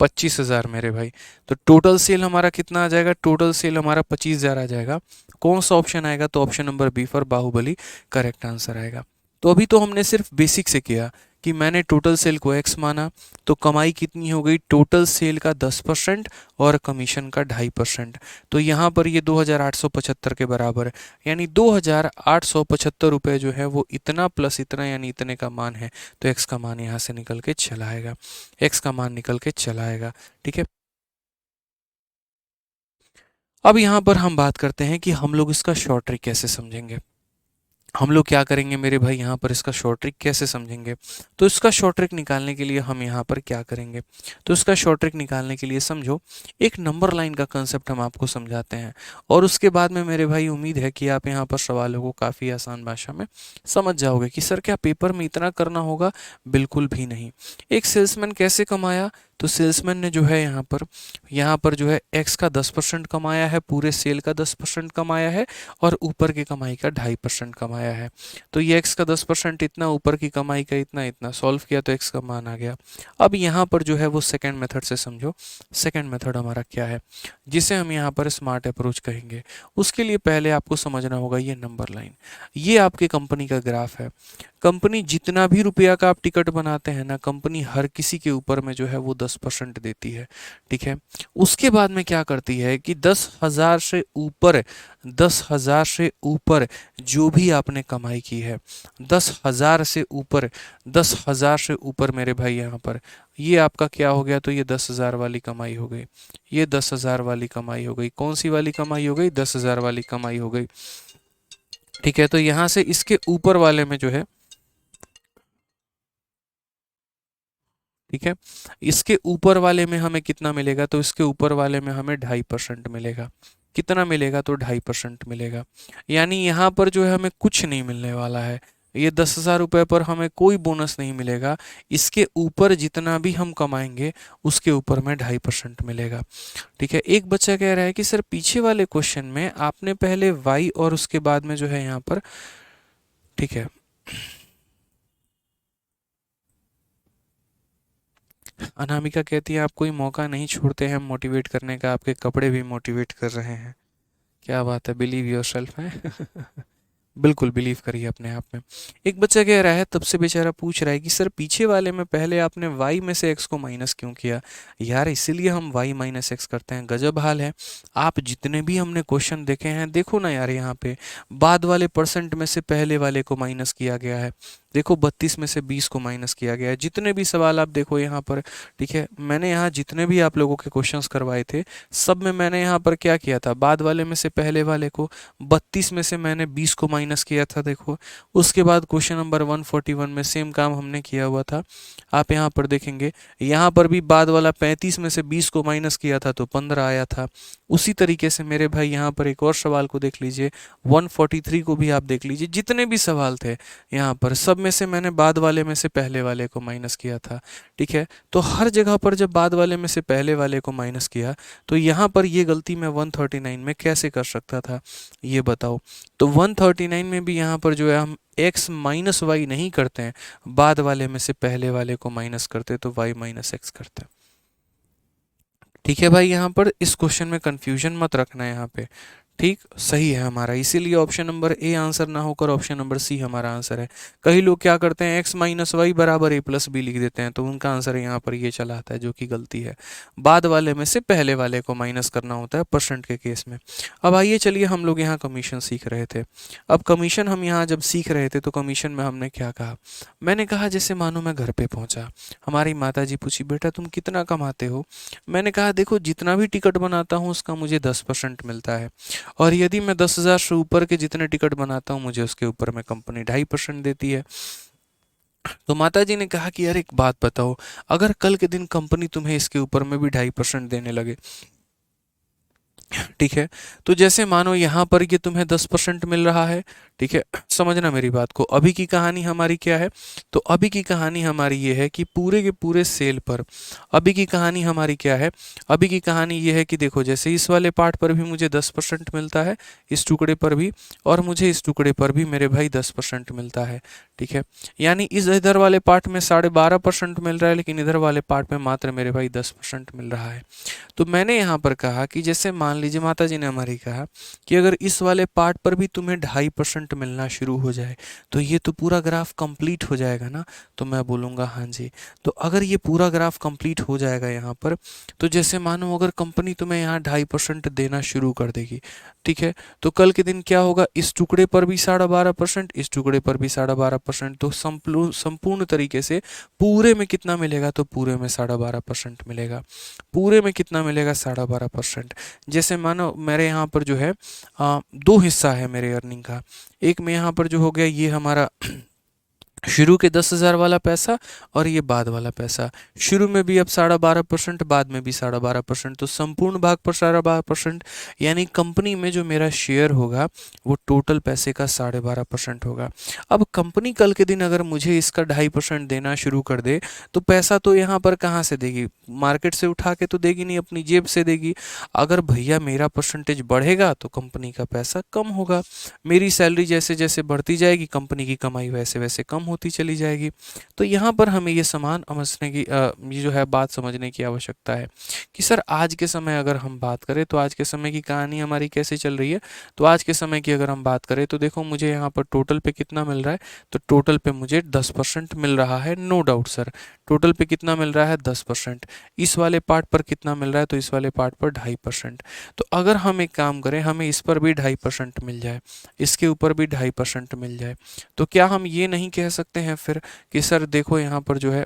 A: पच्चीस हजार मेरे भाई। तो टोटल सेल हमारा कितना आ जाएगा, टोटल सेल हमारा 25,000 आ जाएगा। कौन सा ऑप्शन आएगा, तो option number B for Baahubali correct answer आएगा। तो अभी तो हमने सिर्फ बेसिक से किया कि मैंने टोटल सेल को x माना, तो कमाई कितनी हो गई, टोटल सेल का 10% और कमीशन का 2.5%। तो यहाँ पर ये 2875 के बराबर है, यानी 2875 रुपये जो है वो इतना प्लस इतना यानी इतने का मान है। तो x का मान यहाँ से निकल के चला आएगा, x का मान निकल के चला आएगा। ठीक है, अब यहाँ पर हम बात करते हैं कि हम लोग इसका शॉर्ट ट्रिक कैसे समझेंगे। हम लोग क्या करेंगे मेरे भाई, यहाँ पर इसका शॉर्ट ट्रिक कैसे समझेंगे। तो इसका शॉर्ट ट्रिक निकालने के लिए हम यहाँ पर क्या करेंगे, तो इसका शॉर्ट ट्रिक निकालने के लिए समझो एक नंबर लाइन का कंसेप्ट हम आपको समझाते हैं, और उसके बाद में मेरे भाई उम्मीद है कि आप यहाँ पर सवालों को काफ़ी आसान भाषा में समझ जाओगे कि सर क्या पेपर में इतना करना होगा, बिल्कुल भी नहीं। एक सेल्समैन कैसे कमाया, तो सेल्समैन ने जो है यहाँ पर जो है एक्स का 10% कमाया है, पूरे सेल का 10% कमाया है, और ऊपर की कमाई का 2.5% कमाया है। तो ये x का 10% इतना, ऊपर की कमाई का इतना इतना, सॉल्व किया तो x का मान आ गया। अब यहाँ पर जो है वो सेकंड मेथड से समझो। सेकंड मेथड हमारा क्या है, जिसे हम यहाँ पर स्मार्ट अप्रोच कहेंगे। उसके लिए पहले आपको समझना होगा ये नंबर लाइन, ये आपके कंपनी का ग्राफ है। कंपनी जितना भी रुपया का आप टिकट बनाते हैं ना, कंपनी हर किसी के ऊपर में जो है वो 10% देती है। ठीक है, उसके बाद में क्या करती है कि 10,000 से ऊपर, 10,000 से ऊपर जो भी आपने कमाई की है, 10,000 से ऊपर, 10,000 से ऊपर मेरे भाई यहाँ पर ये आपका क्या हो गया, तो ये 10,000 वाली कमाई हो गई, ये 10,000 वाली कमाई हो गई। कौन सी वाली कमाई हो गई, 10,000 वाली कमाई हो गई। ठीक है, तो यहाँ से इसके ऊपर वाले में जो है, ठीक है, इसके ऊपर वाले में हमें कितना मिलेगा, तो इसके ऊपर वाले में हमें 2.5% मिलेगा। कितना मिलेगा, तो 2.5% मिलेगा। यानी यहाँ पर जो है हमें कुछ नहीं मिलने वाला है, ये 10,000 रुपये पर हमें कोई बोनस नहीं मिलेगा। इसके ऊपर जितना भी हम कमाएंगे उसके ऊपर में 2.5% मिलेगा। ठीक है, एक बच्चा कह रहा है कि सर पीछे वाले क्वेश्चन में आपने पहले वाई और उसके बाद में जो है यहाँ पर, ठीक है, अनामिका कहती है आप कोई मौका नहीं छोड़ते हैं मोटिवेट करने का, आपके कपड़े भी मोटिवेट कर रहे हैं। क्या बात है, बिलीव योर सेल्फ है। बिल्कुल बिलीव करिए अपने आप में। एक बच्चा कह रहा है, तब से बेचारा पूछ रहा है कि सर पीछे वाले में पहले आपने y में से x को माइनस क्यों किया। यार इसीलिए हम y माइनस एक्स करते हैं, गजब हाल है। आप जितने भी हमने क्वेश्चन देखे हैं, देखो ना यार, यहाँ पे बाद वाले परसेंट में से पहले वाले को माइनस किया गया है। देखो 32 में से 20 को माइनस किया गया है। जितने भी सवाल आप देखो यहाँ पर, ठीक है, मैंने यहाँ जितने भी आप लोगों के क्वेश्चंस करवाए थे, सब में मैंने यहाँ पर क्या किया था, बाद वाले में से पहले वाले को 32 में से मैंने 20 को माइनस किया था। देखो उसके बाद क्वेश्चन नंबर 141 में सेम काम हमने किया हुआ था। आप यहाँ पर देखेंगे, यहाँ पर भी बाद वाला 35 में से 20 को माइनस किया था तो 15 आया था। उसी तरीके से मेरे भाई यहाँ पर एक और सवाल को देख लीजिए, 143 को भी आप देख लीजिए। जितने भी सवाल थे यहाँ पर, सब में से मैंने बाद वाले में से पहले वाले को माइनस किया था। ठीक है, तो हर जगह पर जब बाद वाले में से पहले वाले को माइनस किया, तो यहाँ पर ये गलती मैं 139 में कैसे कर सकता था, ये बताओ। तो 139 में भी यहाँ पर जो है हम x माइनस वाई नहीं करते हैं, बाद वाले में से पहले वाले को माइनस करते, तो y माइनस एक्स करते हैं। ठीक है भाई, यहाँ पर इस क्वेश्चन में कंफ्यूजन मत रखना है यहाँ पे। ठीक, सही है हमारा, इसीलिए ऑप्शन नंबर ए आंसर ना होकर ऑप्शन नंबर सी हमारा आंसर है। कई लोग क्या करते हैं, x माइनस वाई बराबर ए प्लस बी लिख देते हैं, तो उनका आंसर यहाँ पर ये चला आता है, जो कि गलती है। बाद वाले में से पहले वाले को माइनस करना होता है परसेंट के केस में। अब आइए चलिए, हम लोग यहाँ कमीशन सीख रहे थे। अब कमीशन हम यहाँ जब सीख रहे थे, तो कमीशन में हमने क्या कहा, मैंने कहा जैसे मानो मैं घर पे पहुँचा, हमारी माता जी पूछी बेटा तुम कितना कमाते हो। मैंने कहा देखो जितना भी टिकट बनाता हूँ उसका मुझे 10% मिलता है, और यदि मैं 10,000 से ऊपर के जितने टिकट बनाता हूँ मुझे उसके ऊपर में कंपनी 2.5% देती है। तो माता जी ने कहा कि यार एक बात बताओ, अगर कल के दिन कंपनी तुम्हें इसके ऊपर में भी 2.5% देने लगे, ठीक है, तो जैसे मानो यहाँ पर ये तुम्हें 10% मिल रहा है। ठीक है, समझना मेरी बात को। अभी की कहानी हमारी क्या है, तो अभी की कहानी हमारी ये है कि पूरे के पूरे सेल पर अभी की कहानी हमारी क्या है, अभी की कहानी ये है कि देखो जैसे इस वाले पार्ट पर भी मुझे 10% मिलता है, इस टुकड़े पर भी, और मुझे इस टुकड़े पर भी मेरे भाई 10% मिलता है। ठीक है, यानी इस इधर वाले पार्ट में 12.5% मिल रहा है, लेकिन इधर वाले पार्ट में मात्र मेरे भाई 10% मिल रहा है। तो मैंने यहाँ पर कहा कि जैसे मान लीजिए माता जी ने हमारी कहा कि अगर इस वाले पार्ट पर भी तुम्हें 2.5% मिलना शुरू हो जाए तो ये तो पूरा ग्राफ कंप्लीट हो जाएगा ना। तो मैं बोलूँगा हाँ जी। तो अगर ये पूरा ग्राफ कंप्लीट हो जाएगा यहाँ पर, तो जैसे मानो अगर कंपनी तुम्हें यहाँ 2.5% देना शुरू कर देगी, ठीक है, तो कल के दिन क्या होगा, इस टुकड़े पर भी 12.5%, इस टुकड़े पर भी 12.5%, तो संपूर्ण तरीके से पूरे में कितना मिलेगा, तो पूरे में 12.5% मिलेगा। पूरे में कितना मिलेगा, 12.5%। जैसे मानो मेरे यहाँ पर जो है दो हिस्सा है मेरे अर्निंग का। एक में यहाँ पर जो हो गया ये हमारा शुरू के 10,000 वाला पैसा और ये बाद वाला पैसा। शुरू में भी अब 12.5%, बाद में भी 12.5%, तो संपूर्ण भाग पर 12.5%, यानी कंपनी में जो मेरा शेयर होगा वो टोटल पैसे का 12.5% होगा। अब कंपनी कल के दिन अगर मुझे इसका 2.5% देना शुरू कर दे तो पैसा तो यहाँ पर कहाँ से देगी, मार्केट से उठा के तो देगी नहीं, अपनी जेब से देगी। अगर भैया मेरा परसेंटेज बढ़ेगा तो कंपनी का पैसा कम होगा, मेरी सैलरी जैसे जैसे बढ़ती जाएगी कंपनी की कमाई वैसे वैसे कम होती चली जाएगी। तो यहाँ पर हमें ये समान समझने की ये जो है बात समझने की आवश्यकता है कि सर आज के समय अगर हम बात करें तो आज के समय की कहानी हमारी कैसे चल रही है। तो आज के समय की अगर हम बात करें तो देखो मुझे यहाँ पर टोटल पे कितना मिल रहा है, तो टोटल पे मुझे 10% मिल रहा है, नो डाउट सर। टोटल पे कितना मिल रहा है, 10%। इस वाले पार्ट पर कितना मिल रहा है, तो इस वाले पार्ट पर 2.5%। तो अगर हम एक काम करें, हमें इस पर भी 2.5% मिल जाए, इसके ऊपर भी 2.5% मिल जाए, तो क्या हम ये नहीं कह सकते हैं फिर कि सर देखो यहाँ पर जो है,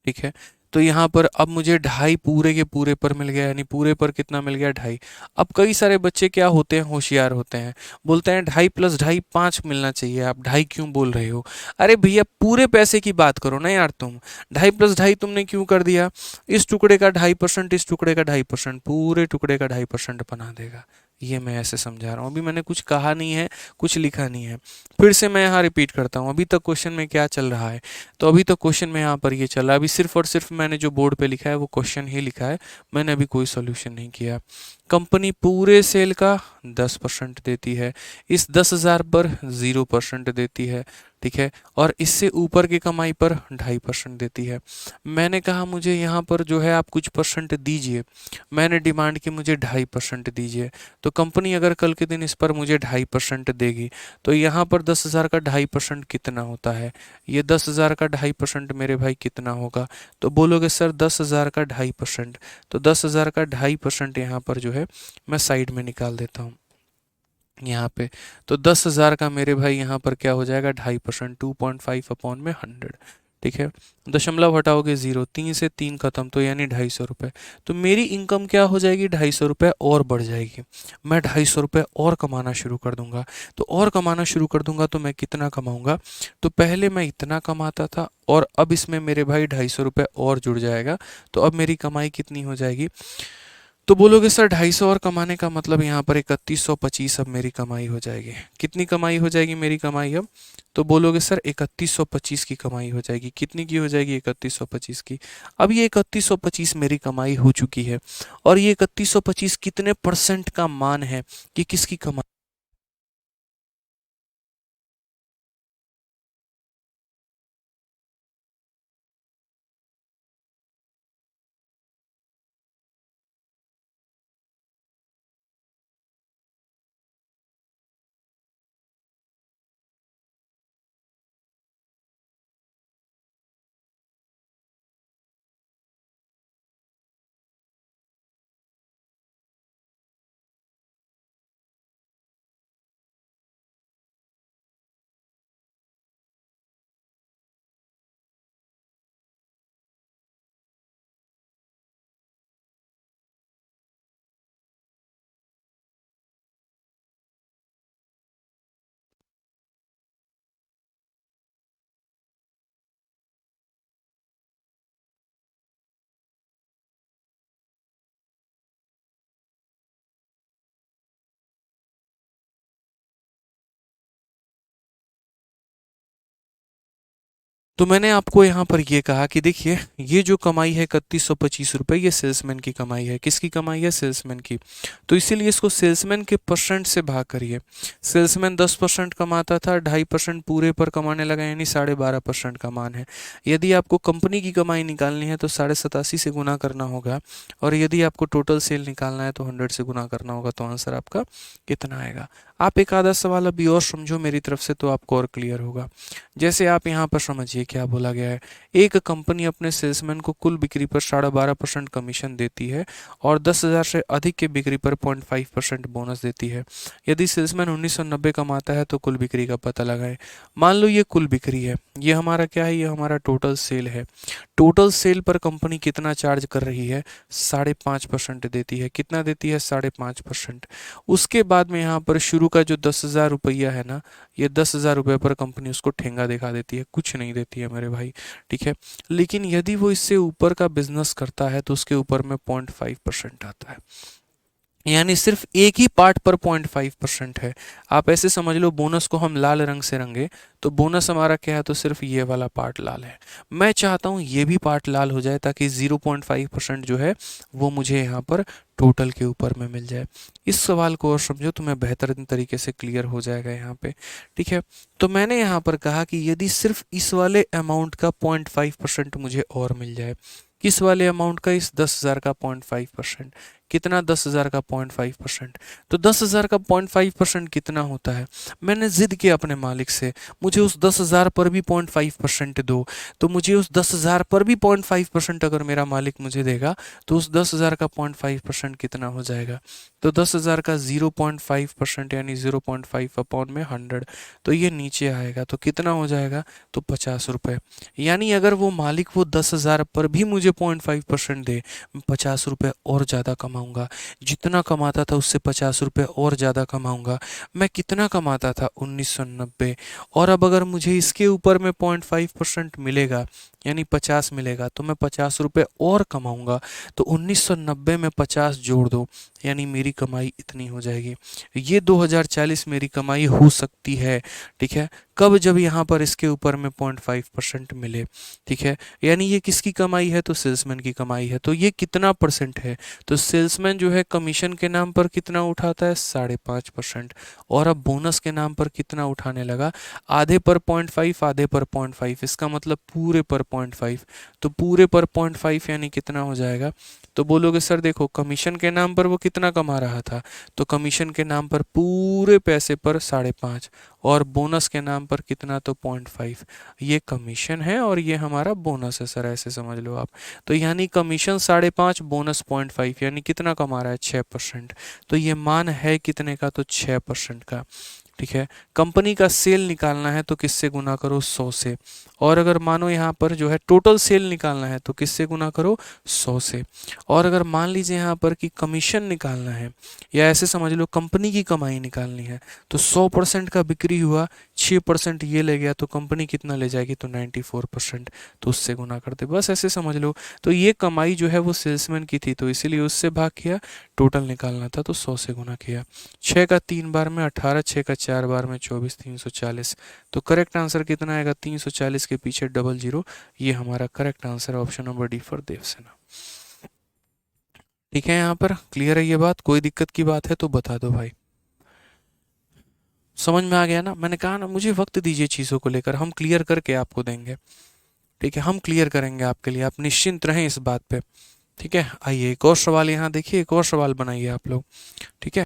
A: ठीक है, तो यहाँ पर अब मुझे 2.5 पूरे के पूरे पर मिल गया, यानी पूरे पर कितना मिल गया, 2.5। अब कई सारे बच्चे क्या होते हैं, होशियार होते हैं, बोलते हैं 2.5 + 2.5 5 मिलना चाहिए, आप 2.5 क्यों बोल रहे हो। अरे भैया पूरे पैसे की बात करो ना यार, तुम 2.5 + 2.5 तुमने क्यों कर दिया, इस टुकड़े का 2.5%, इस टुकड़े का 2.5%, पूरे टुकड़े का 2.5% बना देगा। ये मैं ऐसे समझा रहा हूँ, अभी मैंने कुछ कहा नहीं है, कुछ लिखा नहीं है। फिर से मैं यहाँ रिपीट करता हूँ, अभी तक क्वेश्चन में क्या चल रहा है, तो अभी तो क्वेश्चन में यहाँ पर ये चल रहा है, अभी सिर्फ और सिर्फ मैंने जो बोर्ड पे लिखा है वो क्वेश्चन ही लिखा है, मैंने अभी कोई सॉल्यूशन नहीं किया। कंपनी पूरे सेल का 10% देती है, इस 10,000 पर 0% देती है, ठीक है, और इससे ऊपर की कमाई पर 2.5% देती है। मैंने कहा मुझे यहाँ पर जो है आप कुछ परसेंट दीजिए, मैंने डिमांड की मुझे 2.5% दीजिए, तो कंपनी अगर कल के दिन इस पर मुझे 2.5% देगी तो यहाँ पर 10,000 का 2.5% कितना होता है, ये 10,000 का 2.5% मेरे भाई कितना होगा। तो बोलोगे सर 10,000 का 2.5%, तो 10,000 का 2.5% यहाँ पर जो है मैं साइड में निकाल देता हूँ यहाँ पे। तो 10,000 का मेरे भाई यहाँ पर क्या हो जाएगा, 2.5%, 2.5/100, ठीक है। दशमलव हटाओगे 0, 3 से 3 खत्म, तो यानी 250 रुपये। तो मेरी इनकम क्या हो जाएगी, 250 रुपये और बढ़ जाएगी, मैं 250 रुपये और कमाना शुरू कर दूंगा। तो और कमाना शुरू कर दूंगा तो मैं कितना कमाऊंगा, तो पहले मैं इतना कमाता था और अब इसमें मेरे भाई 250 रुपये और जुड़ जाएगा, तो अब मेरी कमाई कितनी हो जाएगी। तो बोलोगे सर 250 और कमाने का मतलब यहाँ पर 3125 अब मेरी कमाई हो जाएगी। कितनी कमाई हो जाएगी मेरी कमाई अब, तो बोलोगे सर 3125 की कमाई हो जाएगी। कितनी की हो जाएगी, 3125 की। अब ये 3125 मेरी कमाई हो चुकी है, और ये 3125 कितने परसेंट का मान है कि किसकी कमाई तो मैंने आपको यहाँ पर ये कहा कि देखिए ये जो कमाई है 3125 रुपये, ये सेल्समैन की कमाई है। किसकी कमाई है? सेल्समैन की। तो इसीलिए इसको सेल्समैन के परसेंट से भाग करिए। सेल्समैन 10% कमाता था, 2.5% पूरे पर कमाने लगा, यानी 12.5% का मान है। यदि आपको कंपनी की कमाई निकालनी है तो 87.5 से गुना करना होगा, और यदि आपको टोटल सेल निकालना है तो 100 से गुना करना होगा, तो आंसर आपका कितना आएगा। आप एक आधा सवाल अभी और समझो मेरी तरफ से, तो आपको और क्लियर होगा। जैसे आप यहाँ पर समझिए क्या बोला गया है। एक कंपनी अपने सेल्समैन को कुल बिक्री पर 12.5% कमीशन देती है और 10,000 से अधिक के बिक्री पर 0.5% बोनस देती है। यदि सेल्समैन 1990 कमाता है तो कुल बिक्री का पता लगाएं। मान लो ये कुल बिक्री है, ये हमारा क्या है? ये हमारा टोटल सेल है। टोटल सेल पर कंपनी कितना चार्ज कर रही है? 5.5% देती है। कितना देती है? 5.5%। उसके बाद में यहाँ पर शुरू का जो 10,000 रुपया है ना, ये 10,000 रुपये पर कंपनी उसको ठेंगा दिखा देती है, कुछ नहीं देती है मेरे भाई, ठीक है। लेकिन यदि वो इससे ऊपर का बिजनेस करता है तो उसके ऊपर में 0.5% आता है, यानी सिर्फ एक ही पार्ट पर 0.5% है। आप ऐसे समझ लो, बोनस को हम लाल रंग से रंगे तो बोनस हमारा क्या है? तो सिर्फ ये वाला पार्ट लाल है। मैं चाहता हूँ ये भी पार्ट लाल हो जाए ताकि 0.5% जो है वो मुझे यहाँ पर टोटल के ऊपर में मिल जाए। इस सवाल को और समझो तो मैं बेहतर तरीके से क्लियर हो जाएगा यहाँ पे, ठीक है। तो मैंने यहाँ पर कहा कि यदि सिर्फ इस वाले अमाउंट का 0.5% मुझे और मिल जाए, किस वाले अमाउंट का? इस 10,000 का 0.5%। कितना? 10,000 का 0.5%। तो 10,000 का 0.5% कितना होता है? मैंने जिद किया अपने मालिक से, मुझे उस 10,000 पर भी 0.5% दो। तो मुझे उस 10,000 पर भी 0.5% अगर मेरा मालिक मुझे देगा तो उस 10,000 का 0.5% कितना हो जाएगा? तो 10,000 का 0.5% यानी 0.5 अपॉन में 100, तो ये नीचे आएगा तो कितना हो जाएगा? तो 50 रुपये। यानी अगर वो मालिक वो 10,000 पर भी मुझे 0.5% दे, 50 रुपये और ज़्यादा कमाऊंगा। जितना कमाता था उससे 50 रुपये और ज़्यादा कमाऊंगा। मैं कितना कमाता था? 1990। और अब अगर मुझे इसके ऊपर में 0.5% मिलेगा, यानी 50 मिलेगा, तो मैं 50 रुपये और कमाऊंगा। तो 1990 में 50 जोड़ दो, यानी मेरी कमाई इतनी हो जाएगी। ये 2040 मेरी कमाई हो सकती है, ठीक है। कब? जब यहाँ पर इसके ऊपर में 0.5% मिले, ठीक है। यानी ये किसकी कमाई है? तो सेल्समैन की कमाई है। तो ये कितना परसेंट है? तो सेल्समैन जो है कमीशन के नाम पर कितना उठाता है? 5.5%। और अब बोनस के नाम पर कितना उठाने लगा? आधे पर 0.5, आधे पर 0.5, इसका मतलब पूरे पर 0.5। तो पूरे पर 0.5 यानी कितना हो जाएगा? तो बोलोगे सर देखो, कमीशन के नाम पर वो कितना कमा रहा था? तो कमीशन के नाम पर पूरे पैसे पर 5.5, और बोनस के नाम पर कितना? तो 0.5। ये कमीशन है और ये हमारा बोनस है सर, ऐसे समझ लो आप। तो यानी कमीशन 5.5, बोनस 0.5, यानी कितना कमा रहा है? 6%। तो ये मान है कितने का? तो 6% का, ठीक है। कंपनी का सेल निकालना है तो किससे गुना करो? 100 से। और अगर मानो यहाँ पर जो है टोटल सेल निकालना है तो किससे गुना करो? 100 से। और अगर मान लीजिए यहाँ पर कि कमीशन निकालना है, या ऐसे समझ लो कंपनी की कमाई निकालनी है, तो 100% का बिक्री हुआ, 6% ये ले गया, तो कंपनी कितना ले जाएगी? तो 94%। तो उससे गुना करते, बस ऐसे समझ लो। तो ये कमाई जो है वो सेल्समैन की थी, तो इसीलिए उससे भाग किया। टोटल निकालना था तो 100 से गुना किया। 6 का 3 बार में 18, 6 का 4 बार में 24, 340। तो करेक्ट आंसर कितना आएगा? 340 के पीछे डबल जीरो। ये हमारा correct answer, option number D for Devasena. ठीक है, यहाँ पर क्लियर है ये बात? कोई दिक्कत की बात है तो बता दो भाई। समझ में आ गया ना? मैंने कहा ना, मुझे वक्त दीजिए चीज़ों को लेकर, हम क्लियर करके आपको देंगे, ठीक है। हम क्लियर करेंगे आपके लिए, आप निश्चिंत रहें इस बात पे, ठीक है। आइए एक और सवाल यहाँ देखिए, एक और सवाल बनाइए आप लोग, ठीक है।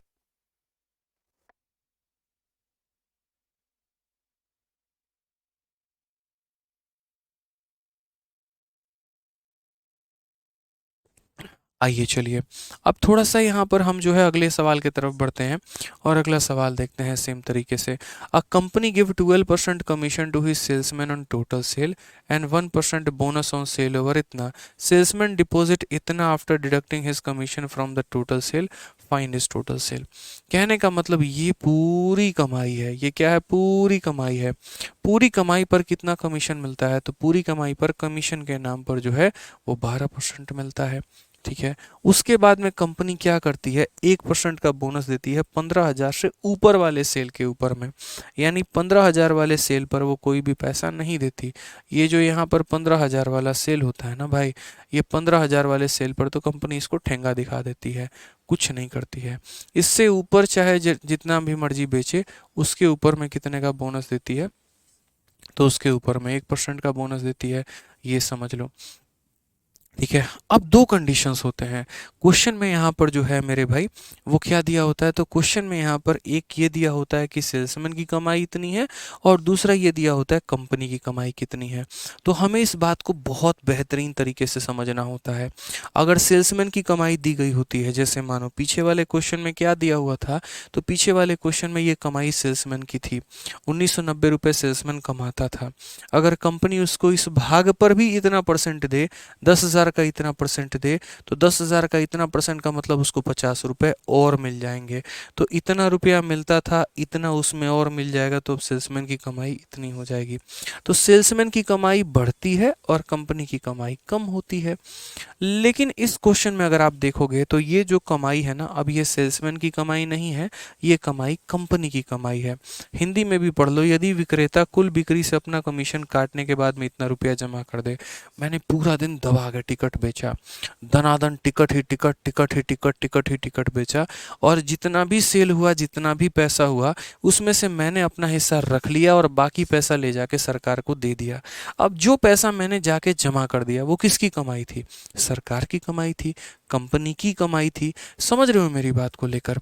A: आइए चलिए, अब थोड़ा सा यहाँ पर हम जो है अगले सवाल की तरफ बढ़ते हैं, और अगला सवाल देखते हैं सेम तरीके से। A company give 12% commission to his salesman on total sale and 1% bonus on sale over इतना। सेल्समैन डिपॉजिट इतना after deducting his commission from the total sale, find his total sale. कहने का मतलब ये पूरी कमाई है, ये क्या है? पूरी कमाई है। पूरी कमाई पर कितना कमीशन मिलता है? तो पूरी कमाई पर कमीशन के नाम पर जो है वो 12% मिलता है, ठीक है। उसके बाद में कंपनी क्या करती है, 1% का बोनस देती है 15,000 से ऊपर वाले सेल के ऊपर में, यानी 15,000 वाले सेल पर वो कोई भी पैसा नहीं देती। ये जो यहाँ पर 15,000 वाला सेल होता है ना भाई, ये 15,000 वाले सेल पर तो कंपनी इसको ठेंगा दिखा देती है, कुछ नहीं करती है। इससे ऊपर चाहे जितना भी मर्जी बेचे, उसके ऊपर में कितने का बोनस देती है, तो उसके ऊपर में 1% का बोनस देती है, ये समझ लो। ठीक है। अब दो कंडीशंस होते हैं क्वेश्चन में यहाँ पर जो है मेरे भाई, वो क्या दिया होता है, तो क्वेश्चन में यहाँ पर एक ये दिया होता है कि सेल्समैन की कमाई इतनी है, और दूसरा ये दिया होता है कंपनी की कमाई कितनी है। तो हमें इस बात को बहुत बेहतरीन तरीके से समझना होता है। अगर सेल्समैन की कमाई दी गई होती है, जैसे मानो पीछे वाले क्वेश्चन में क्या दिया हुआ था, तो पीछे वाले क्वेश्चन में ये कमाई सेल्समैन की थी, 1990 रुपये सेल्समैन कमाता था। अगर कंपनी उसको इस भाग पर भी इतना परसेंट दे, 10,000 का इतना परसेंट दे, तो 10,000 का इतना परसेंट का मतलब उसको 50 रुपये और मिल जाएंगे। तो इतना रुपया मिलता था, इतना उसमें और मिल जाएगा, तो अब सेल्समैन की कमाई इतनी हो जाएगी। तो सेल्समैन की कमाई बढ़ती है और कंपनी की कमाई कम होती है। लेकिन इस क्वेश्चन में अगर आप देखोगे तो ये जो कमाई है ना, अब ये सेल्समैन की कमाई नहीं है, ये कमाई कंपनी की कमाई है। हिंदी में भी पढ़ लो, यदि विक्रेता कुल बिक्री से अपना कमीशन काटने के बाद में इतना रुपया जमा कर दे। मैंने पूरा दिन दबा के टिकट बेचा, दनादन टिकट ही टिकट, टिकट ही टिकट, टिकट ही टिकट बेचा, और जितना भी सेल हुआ, जितना भी पैसा हुआ, उसमें से मैंने अपना हिस्सा रख लिया और बाकी पैसा ले जाके सरकार को दे दिया। अब जो पैसा मैंने जाके जमा कर दिया, वो किसकी कमाई थी, सरकार की कमाई थी, कंपनी की कमाई थी। समझ रहे हो मेरी बात को लेकर।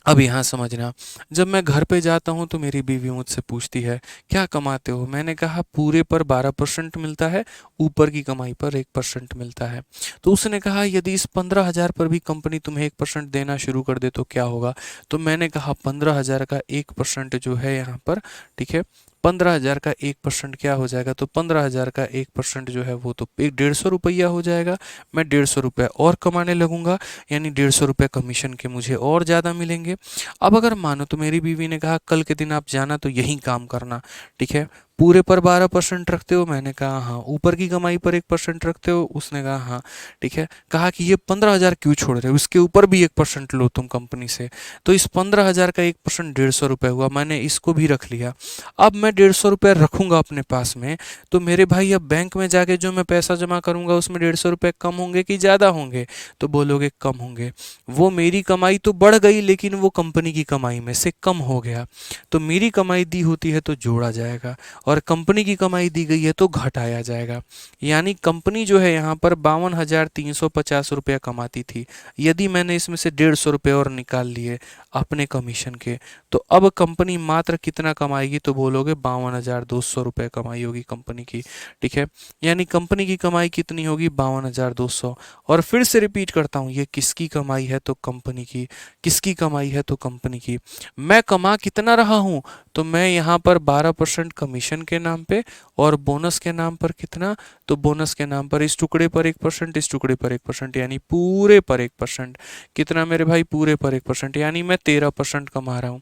A: अब यहाँ समझना, जब मैं घर पे जाता हूँ तो मेरी बीवी मुझसे पूछती है क्या कमाते हो, मैंने कहा पूरे पर 12% मिलता है, ऊपर की कमाई पर 1% मिलता है। तो उसने कहा यदि इस 15,000 पर भी कंपनी तुम्हें 1% देना शुरू कर दे तो क्या होगा। तो मैंने कहा 15,000 का 1% जो है यहाँ पर, ठीक है, 15,000 का 1% क्या हो जाएगा, तो 15,000 का 1% जो है वो तो 150 रुपया हो जाएगा। मैं 150 रुपये और कमाने लगूंगा, यानी 150 रुपये कमीशन के मुझे और ज़्यादा मिलेंगे। अब अगर मानो तो मेरी बीवी ने कहा कल के दिन आप जाना तो यही काम करना, ठीक है, पूरे पर 12% रखते हो, मैंने कहा हाँ, ऊपर की कमाई पर 1% रखते हो, उसने कहा हाँ, ठीक है। कहा कि ये 15,000 क्यों छोड़ रहे हो, इसके ऊपर भी 1% लो तुम कंपनी से। तो इस 15,000 का 1% 150 रुपये हुआ, मैंने इसको भी रख लिया। अब मैं 150 रुपये रखूंगा अपने पास में, तो मेरे भाई अब बैंक में जाके जो मैं पैसा जमा करूंगा उसमें 150 रुपये कम होंगे कि ज़्यादा होंगे, तो बोलोगे कम होंगे। वो मेरी कमाई तो बढ़ गई, लेकिन वो कंपनी की कमाई में से कम हो गया। तो मेरी कमाई दी होती है तो जोड़ा जाएगा, और कंपनी की कमाई दी गई है तो घटाया जाएगा। यानी कंपनी जो है यहाँ पर 52,350 रुपया कमाती थी, यदि मैंने इसमें से 150 रुपये और निकाल लिए अपने कमीशन के, तो अब कंपनी मात्र कितना कमाएगी, तो बोलोगे 52,200 रुपये कमाई होगी कंपनी की, ठीक है। यानी कंपनी की कमाई कितनी होगी, 52,200। और फिर से रिपीट करता हूँ, ये किसकी कमाई है, तो कंपनी की। किसकी कमाई है, तो कंपनी की। मैं कमा कितना रहा हूँ, तो मैं यहाँ पर 12% कमीशन के नाम पे, और बोनस के नाम पर कितना, तो बोनस के नाम पर इस टुकड़े पर 1%, इस टुकड़े पर 1%, यानी पूरे पर 1%। कितना मेरे भाई, पूरे पर 1%, यानी मैं 13% कमा रहा हूँ।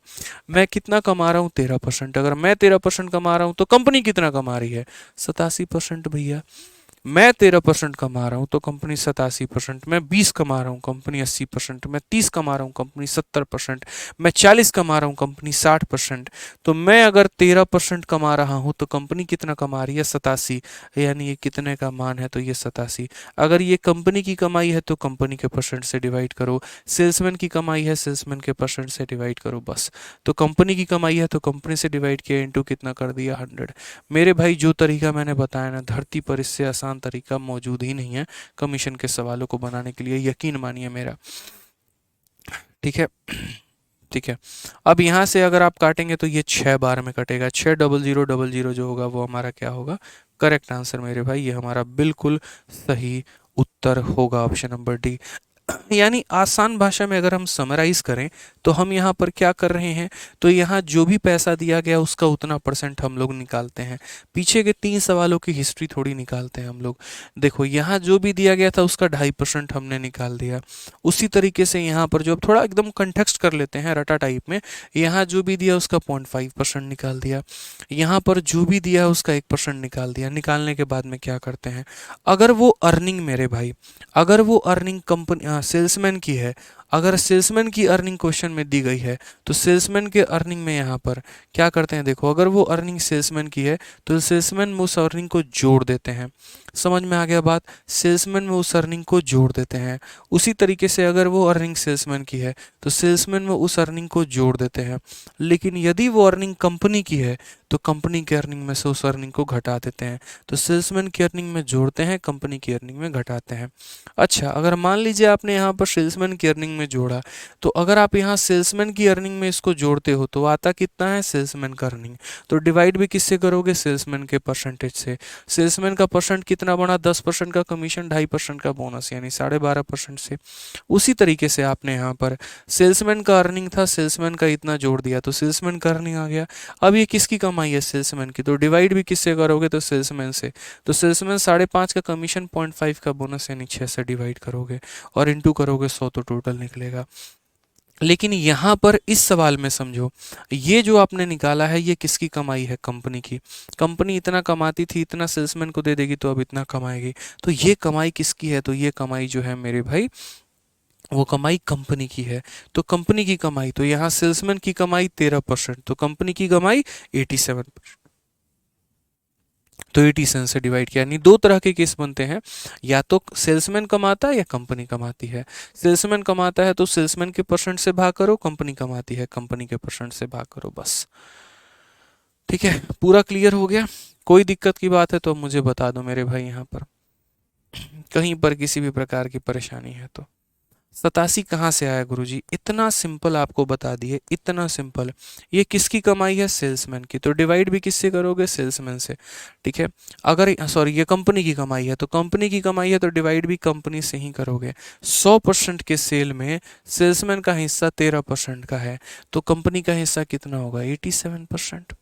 A: मैं कितना कमा रहा हूँ, 13%। अगर मैं 13% कमा रहा हूँ तो कंपनी कितना कमा रही है, 87% भैया। मैं 13% कमा रहा हूँ तो कंपनी 87%, मैं 20 कमा रहा हूँ कंपनी 80%, मैं 30 कमा रहा हूँ कंपनी 70%, मैं 40 कमा रहा हूँ कंपनी 60%। तो मैं अगर 13% कमा रहा हूँ तो कंपनी कितना कमा रही है, 87। यानी ये कितने का मान है, तो ये 87। अगर ये कंपनी की कमाई है तो कंपनी के परसेंट से डिवाइड करो, सेल्समैन की कमाई है सेल्समैन के परसेंट से डिवाइड करो, बस। तो कंपनी की कमाई है तो कंपनी से डिवाइड किया, इंटू कितना कर दिया, 100। मेरे भाई जो तरीका मैंने बताया ना, धरती पर इससे आसान तरीका मौजूद ही नहीं है कमीशन के सवालों को बनाने के लिए, यकीन मानिए मेरा, ठीक है। ठीक है। अब यहाँ से अगर आप काटेंगे तो ये 6 बार में कटेगा, 60000 जो होगा वो हमारा क्या होगा, करेक्ट आंसर मेरे भाई, ये हमारा बिल्कुल सही उत्तर होगा, ऑप्शन नंबर डी। यानी आसान भाषा में अगर हम समराइज करें तो हम यहाँ पर क्या कर रहे हैं, तो यहाँ जो भी पैसा दिया गया उसका उतना परसेंट हम लोग निकालते हैं। पीछे के 3 सवालों की हिस्ट्री थोड़ी निकालते हैं हम लोग। देखो यहाँ जो भी दिया गया था उसका 2.5% हमने निकाल दिया। उसी तरीके से यहाँ पर जो अब थोड़ा एकदम कंटेक्स्ट कर लेते हैं रटा टाइप में, यहाँ जो भी दिया उसका 0.5% निकाल दिया, यहाँ पर जो भी दिया उसका 1% निकाल दिया। निकालने के बाद में क्या करते हैं, अगर वो अर्निंग मेरे भाई, अगर वो अर्निंग कंपनी सेल्समैन की है, अगर सेल्समैन की अर्निंग क्वेश्चन में दी गई है तो सेल्समैन के अर्निंग में यहाँ पर क्या करते हैं, देखो अगर वो अर्निंग सेल्समैन की है तो सेल्समैन में उस अर्निंग को जोड़ देते हैं। समझ में आ गया बात, सेल्समैन में उस अर्निंग को जोड़ देते हैं। उसी तरीके से अगर वो अर्निंग सेल्समैन की है तो सेल्समैन में उस अर्निंग को जोड़ देते हैं। लेकिन यदि वो अर्निंग कंपनी की है तो कंपनी के अर्निंग में से उस अर्निंग को घटा देते हैं। तो सेल्समैन की अर्निंग में जोड़ते हैं, कंपनी की अर्निंग में घटाते हैं। अच्छा, अगर मान लीजिए आपने यहाँ पर सेल्समैन की अर्निंग में जोड़ा, तो अगर आप यहाँ सेल्समैन की अर्निंग में इसको जोड़ते हो तो आता कितना है, सेल्समैन का अर्निंग। तो डिवाइड भी किससे करोगे, सेल्समैन के परसेंटेज से। सेल्समैन का परसेंट कितना बना, 10% का कमीशन, 2.5% का बोनस, यानी 12.5% से। उसी तरीके से आपने यहाँ पर सेल्समैन का अर्निंग था, सेल्समैन का इतना जोड़ दिया तो सेल्समैन का अर्निंग आ गया। अब ये किसकी कमाई है, सेल्समैन की, तो डिवाइड भी किससे करोगे, तो सेल्समैन से। तो सेल्समैन 5.5 का कमीशन, 0.5 का बोनस, यानी 6 से डिवाइड करोगे और इंटू करोगे 100 तो टोटल निकलेगा। लेकिन यहाँ पर इस सवाल में समझो, ये जो आपने निकाला है ये किसकी कमाई है, कंपनी की। कंपनी इतना कमाती थी, इतना सेल्समैन को दे देगी तो अब इतना कमाएगी। तो ये कमाई किसकी है, तो ये कमाई जो है मेरे भाई वो कमाई कंपनी की है। तो कंपनी की कमाई, तो यहाँ सेल्समैन की कमाई 13%, तो कंपनी की कमाई 87%। तो 87 से डिवाइड किया, यानी दो तरह के केस बनते हैं, या तो सेल्समैन कमाता है या कंपनी कमाती है। सेल्समैन कमाता है तो सेल्समैन के परसेंट से भाग करो, कंपनी कमाती है कंपनी के परसेंट से भाग करो, बस। ठीक है, पूरा क्लियर हो गया। कोई दिक्कत की बात है तो मुझे बता दो मेरे भाई, यहाँ पर कहीं पर किसी भी प्रकार की परेशानी है तो। 87 कहाँ से आया गुरुजी, इतना सिंपल आपको बता दिए, इतना सिंपल। ये किसकी कमाई है, सेल्समैन की, तो डिवाइड भी किससे करोगे, सेल्समैन से। ठीक है, अगर सॉरी ये कंपनी की कमाई है तो कंपनी की कमाई है तो डिवाइड भी कंपनी से ही करोगे। 100% के सेल में सेल्समैन का हिस्सा 13% का है, तो कंपनी का हिस्सा कितना होगा, 87%।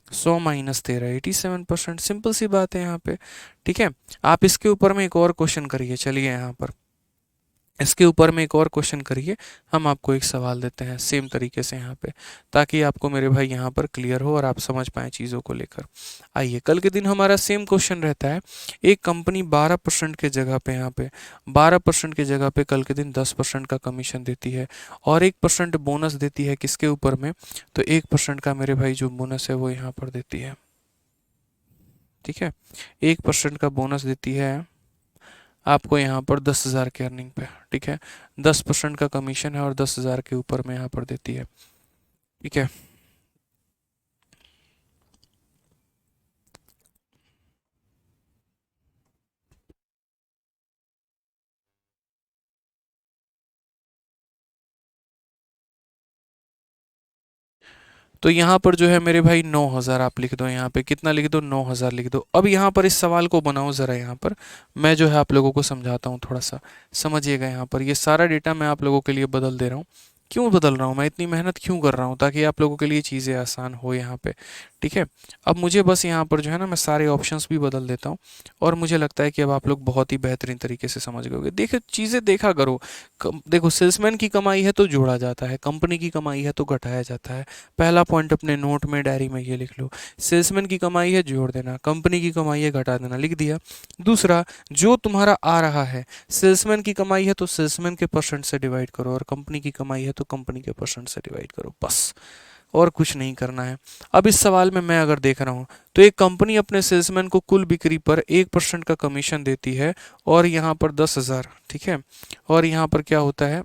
A: 100 माइनस 13, 87%। सिंपल सी बात है यहाँ पे। ठीक है, आप इसके ऊपर में एक और क्वेश्चन करिए, चलिए यहाँ पर इसके ऊपर में एक और क्वेश्चन करिए। हम आपको एक सवाल देते हैं सेम तरीके से यहाँ पे, ताकि आपको मेरे भाई यहाँ पर क्लियर हो और आप समझ पाएँ चीज़ों को लेकर। आइए, कल के दिन हमारा सेम क्वेश्चन रहता है। एक कंपनी 12% के जगह पे, यहाँ पे 12% के जगह पे कल के दिन 10% का कमीशन देती है और 1% बोनस देती है। किसके ऊपर में, तो 1% का मेरे भाई जो बोनस है वो यहाँ पर देती है। ठीक है, 1% का बोनस देती है आपको यहाँ पर 10,000 के अर्निंग पे। ठीक है, 10% का कमीशन है और 10,000 के ऊपर में यहाँ पर देती है। ठीक है, तो यहाँ पर जो है मेरे भाई 9,000 आप लिख दो, यहाँ पे कितना लिख दो, 9,000 लिख दो। अब यहाँ पर इस सवाल को बनाओ ज़रा, यहाँ पर मैं जो है आप लोगों को समझाता हूँ, थोड़ा सा समझिएगा। यहाँ पर ये सारा डेटा मैं आप लोगों के लिए बदल दे रहा हूँ। क्यों बदल रहा हूँ, मैं इतनी मेहनत क्यों कर रहा हूँ, ताकि आप लोगों के लिए चीज़ें आसान हो यहाँ पे। ठीक है, अब मुझे बस यहाँ पर जो है ना मैं सारे ऑप्शंस भी बदल देता हूँ और मुझे लगता है कि अब आप लोग बहुत ही बेहतरीन तरीके से समझ गए होंगे। देखिए, चीज़ें देखा करो। देखो, सेल्समैन की कमाई है तो जोड़ा जाता है, कंपनी की कमाई है तो घटाया जाता है। पहला पॉइंट अपने नोट में डायरी में ये लिख लो, सेल्समैन की कमाई है जोड़ देना, कंपनी की कमाई है घटा देना, लिख दिया। दूसरा, जो तुम्हारा आ रहा है, सेल्समैन की कमाई है तो सेल्समैन के परसेंट से डिवाइड करो और कंपनी की कमाई है तो कंपनी के परसेंट से डिवाइड करो, बस। और कुछ नहीं करना है। अब इस सवाल में मैं अगर देख रहा हूँ तो एक कंपनी अपने सेल्समैन को कुल बिक्री पर 1% का कमीशन देती है और यहाँ पर 10,000। ठीक है, और यहाँ पर क्या होता है,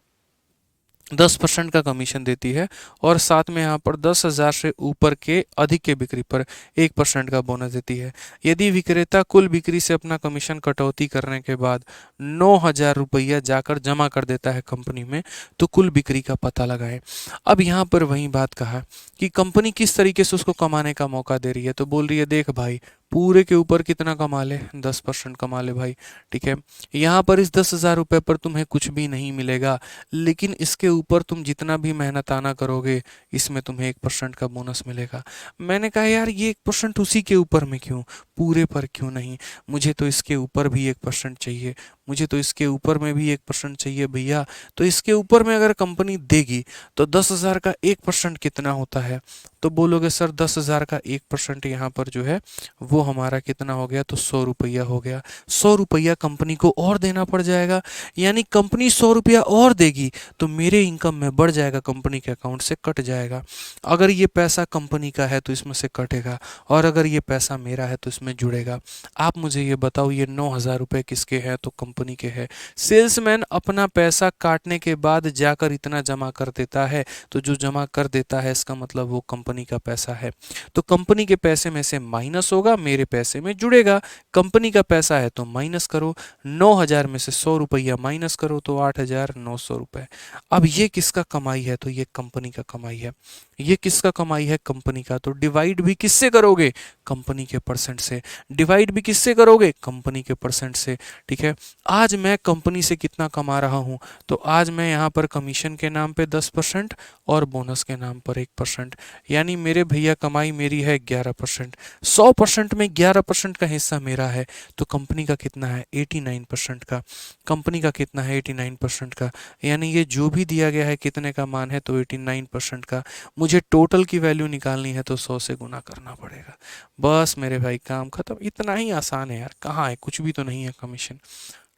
A: 10% का कमीशन देती है और साथ में यहाँ पर 10,000 से ऊपर के अधिक के बिक्री पर 1% का बोनस देती है। यदि विक्रेता कुल बिक्री से अपना कमीशन कटौती करने के बाद 9,000 रुपया जाकर जमा कर देता है कंपनी में, तो कुल बिक्री का पता लगाएं। अब यहाँ पर वही बात कहा कि कंपनी किस तरीके से उसको कमाने का मौका दे रही है, तो बोल रही है देख भाई, पूरे के ऊपर कितना कमा ले, 10% कमा ले भाई। ठीक है, यहाँ पर इस 10,000 रुपये पर तुम्हें कुछ भी नहीं मिलेगा, लेकिन इसके ऊपर तुम जितना भी मेहनताना करोगे इसमें तुम्हें 1% का बोनस मिलेगा। मैंने कहा यार ये 1% उसी के ऊपर में क्यों, पूरे पर क्यों नहीं, मुझे तो इसके ऊपर भी 1% चाहिए, मुझे तो इसके ऊपर में भी 1% चाहिए भैया। तो इसके ऊपर में अगर कंपनी देगी तो 10,000 का 1% कितना होता है, तो बोलोगे सर 10,000 का 1% यहाँ पर जो है वो हमारा कितना हो गया, तो 100 रुपया हो गया। 100 रुपया कंपनी को और देना पड़ जाएगा, यानी कंपनी 100 रुपया और देगी तो मेरे इनकम में बढ़ जाएगा, कंपनी के अकाउंट से कट जाएगा। अगर ये पैसा कंपनी का है तो इसमें से कटेगा, और अगर ये पैसा मेरा है तो इसमें जुड़ेगा। आप मुझे ये बताओ, ये 9,000 रुपये किसके हैं, तो कंपनी के हैं। सेल्समैन अपना पैसा काटने के बाद जाकर इतना जमा कर देता है, तो जो जमा कर देता है इसका मतलब वो कंपनी का पैसा है, तो कंपनी के पैसे में से माइनस होगा, मेरे पैसे में जुड़ेगा। कंपनी का पैसा है तो माइनस करो, 9,000 में से 100 रुपया माइनस करो तो 8,900 रुपये। अब ये किसका कमाई है, तो ये कंपनी का कमाई है। ये किसका कमाई है, कंपनी का। तो डिवाइड भी किससे करोगे, कंपनी के परसेंट से। डिवाइड भी किससे करोगे, कंपनी के परसेंट से। ठीक है, आज मैं कंपनी से कितना कमा रहा हूँ, तो आज मैं यहाँ पर कमीशन के नाम पे 10% और बोनस के नाम पर 1%, यानी मेरे भैया कमाई मेरी है 11%। 100% में 11% का हिस्सा मेरा है, तो कंपनी का कितना है, 89% का। कंपनी का कितना है, 89% का, यानी ये जो भी दिया गया है कितने का मान है, तो 89% का। मुझे टोटल की वैल्यू निकालनी है तो 100 से गुना करना पड़ेगा। बस मेरे भाई काम खत्म। इतना ही आसान है यार, कहाँ है, कुछ भी तो नहीं है कमीशन।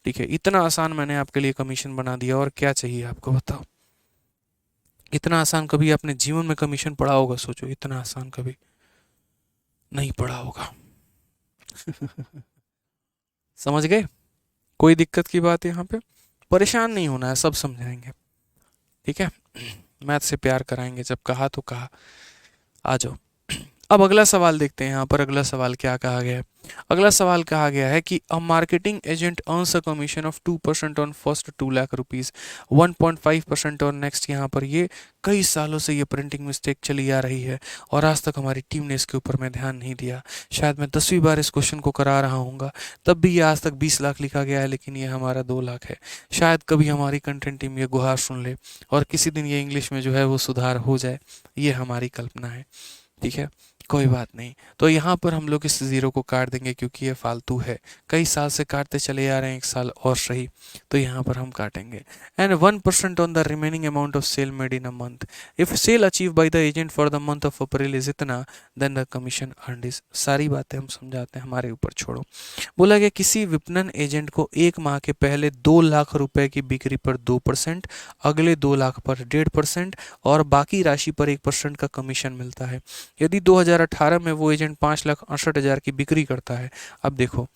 A: ठीक है, इतना आसान मैंने आपके लिए कमीशन बना दिया, और क्या चाहिए आपको बताओ। इतना आसान कभी आपने जीवन में कमीशन पढ़ा होगा, सोचो, इतना आसान कभी नहीं पढ़ा होगा। समझ गए, कोई दिक्कत की बात है यहाँ पे, परेशान नहीं होना है, सब समझाएंगे। ठीक है, मैथ से प्यार कराएंगे, जब कहा तो कहा। आ जाओ, अब अगला सवाल देखते हैं। यहाँ पर अगला सवाल क्या कहा गया है। अगला सवाल कहा गया है कि a marketing agent earns a commission of 2% on first 2 lakh rupees, 1.5% और नेक्स्ट। यहाँ पर ये कई सालों से ये प्रिंटिंग मिस्टेक चली आ रही है और आज तक हमारी टीम ने इसके ऊपर में ध्यान नहीं दिया। शायद मैं 10वीं बार इस क्वेश्चन को करा रहा हूँ, तब भी ये आज तक 20 लाख लिखा गया है, लेकिन ये हमारा 2 लाख है। शायद कभी हमारी कंटेंट टीम ये गुहार सुन ले और किसी दिन ये इंग्लिश में जो है वो सुधार हो जाए, ये हमारी कल्पना है। ठीक है, कोई बात नहीं। तो यहाँ पर हम लोग इस ज़ीरो को काट देंगे क्योंकि ये फालतू है, कई साल से काटते चले आ रहे हैं, एक साल और सही, तो यहाँ पर हम काटेंगे। And 1% on the remaining amount of sale made in a month, if sale achieve by the agent for the month of April is इतना, then the commission earned is. सारी बातें हम समझाते हैं, हमारे ऊपर छोड़ो। बोला गया किसी विपणन एजेंट को 1 माह के पहले 2 लाख रुपए की बिक्री पर 2%, अगले 2 लाख पर 1.5% और बाकी राशि पर 1% का कमीशन मिलता है। यदि 2018 में वो एजेंट 5,68,000 की बिक्री करता है। अब देखो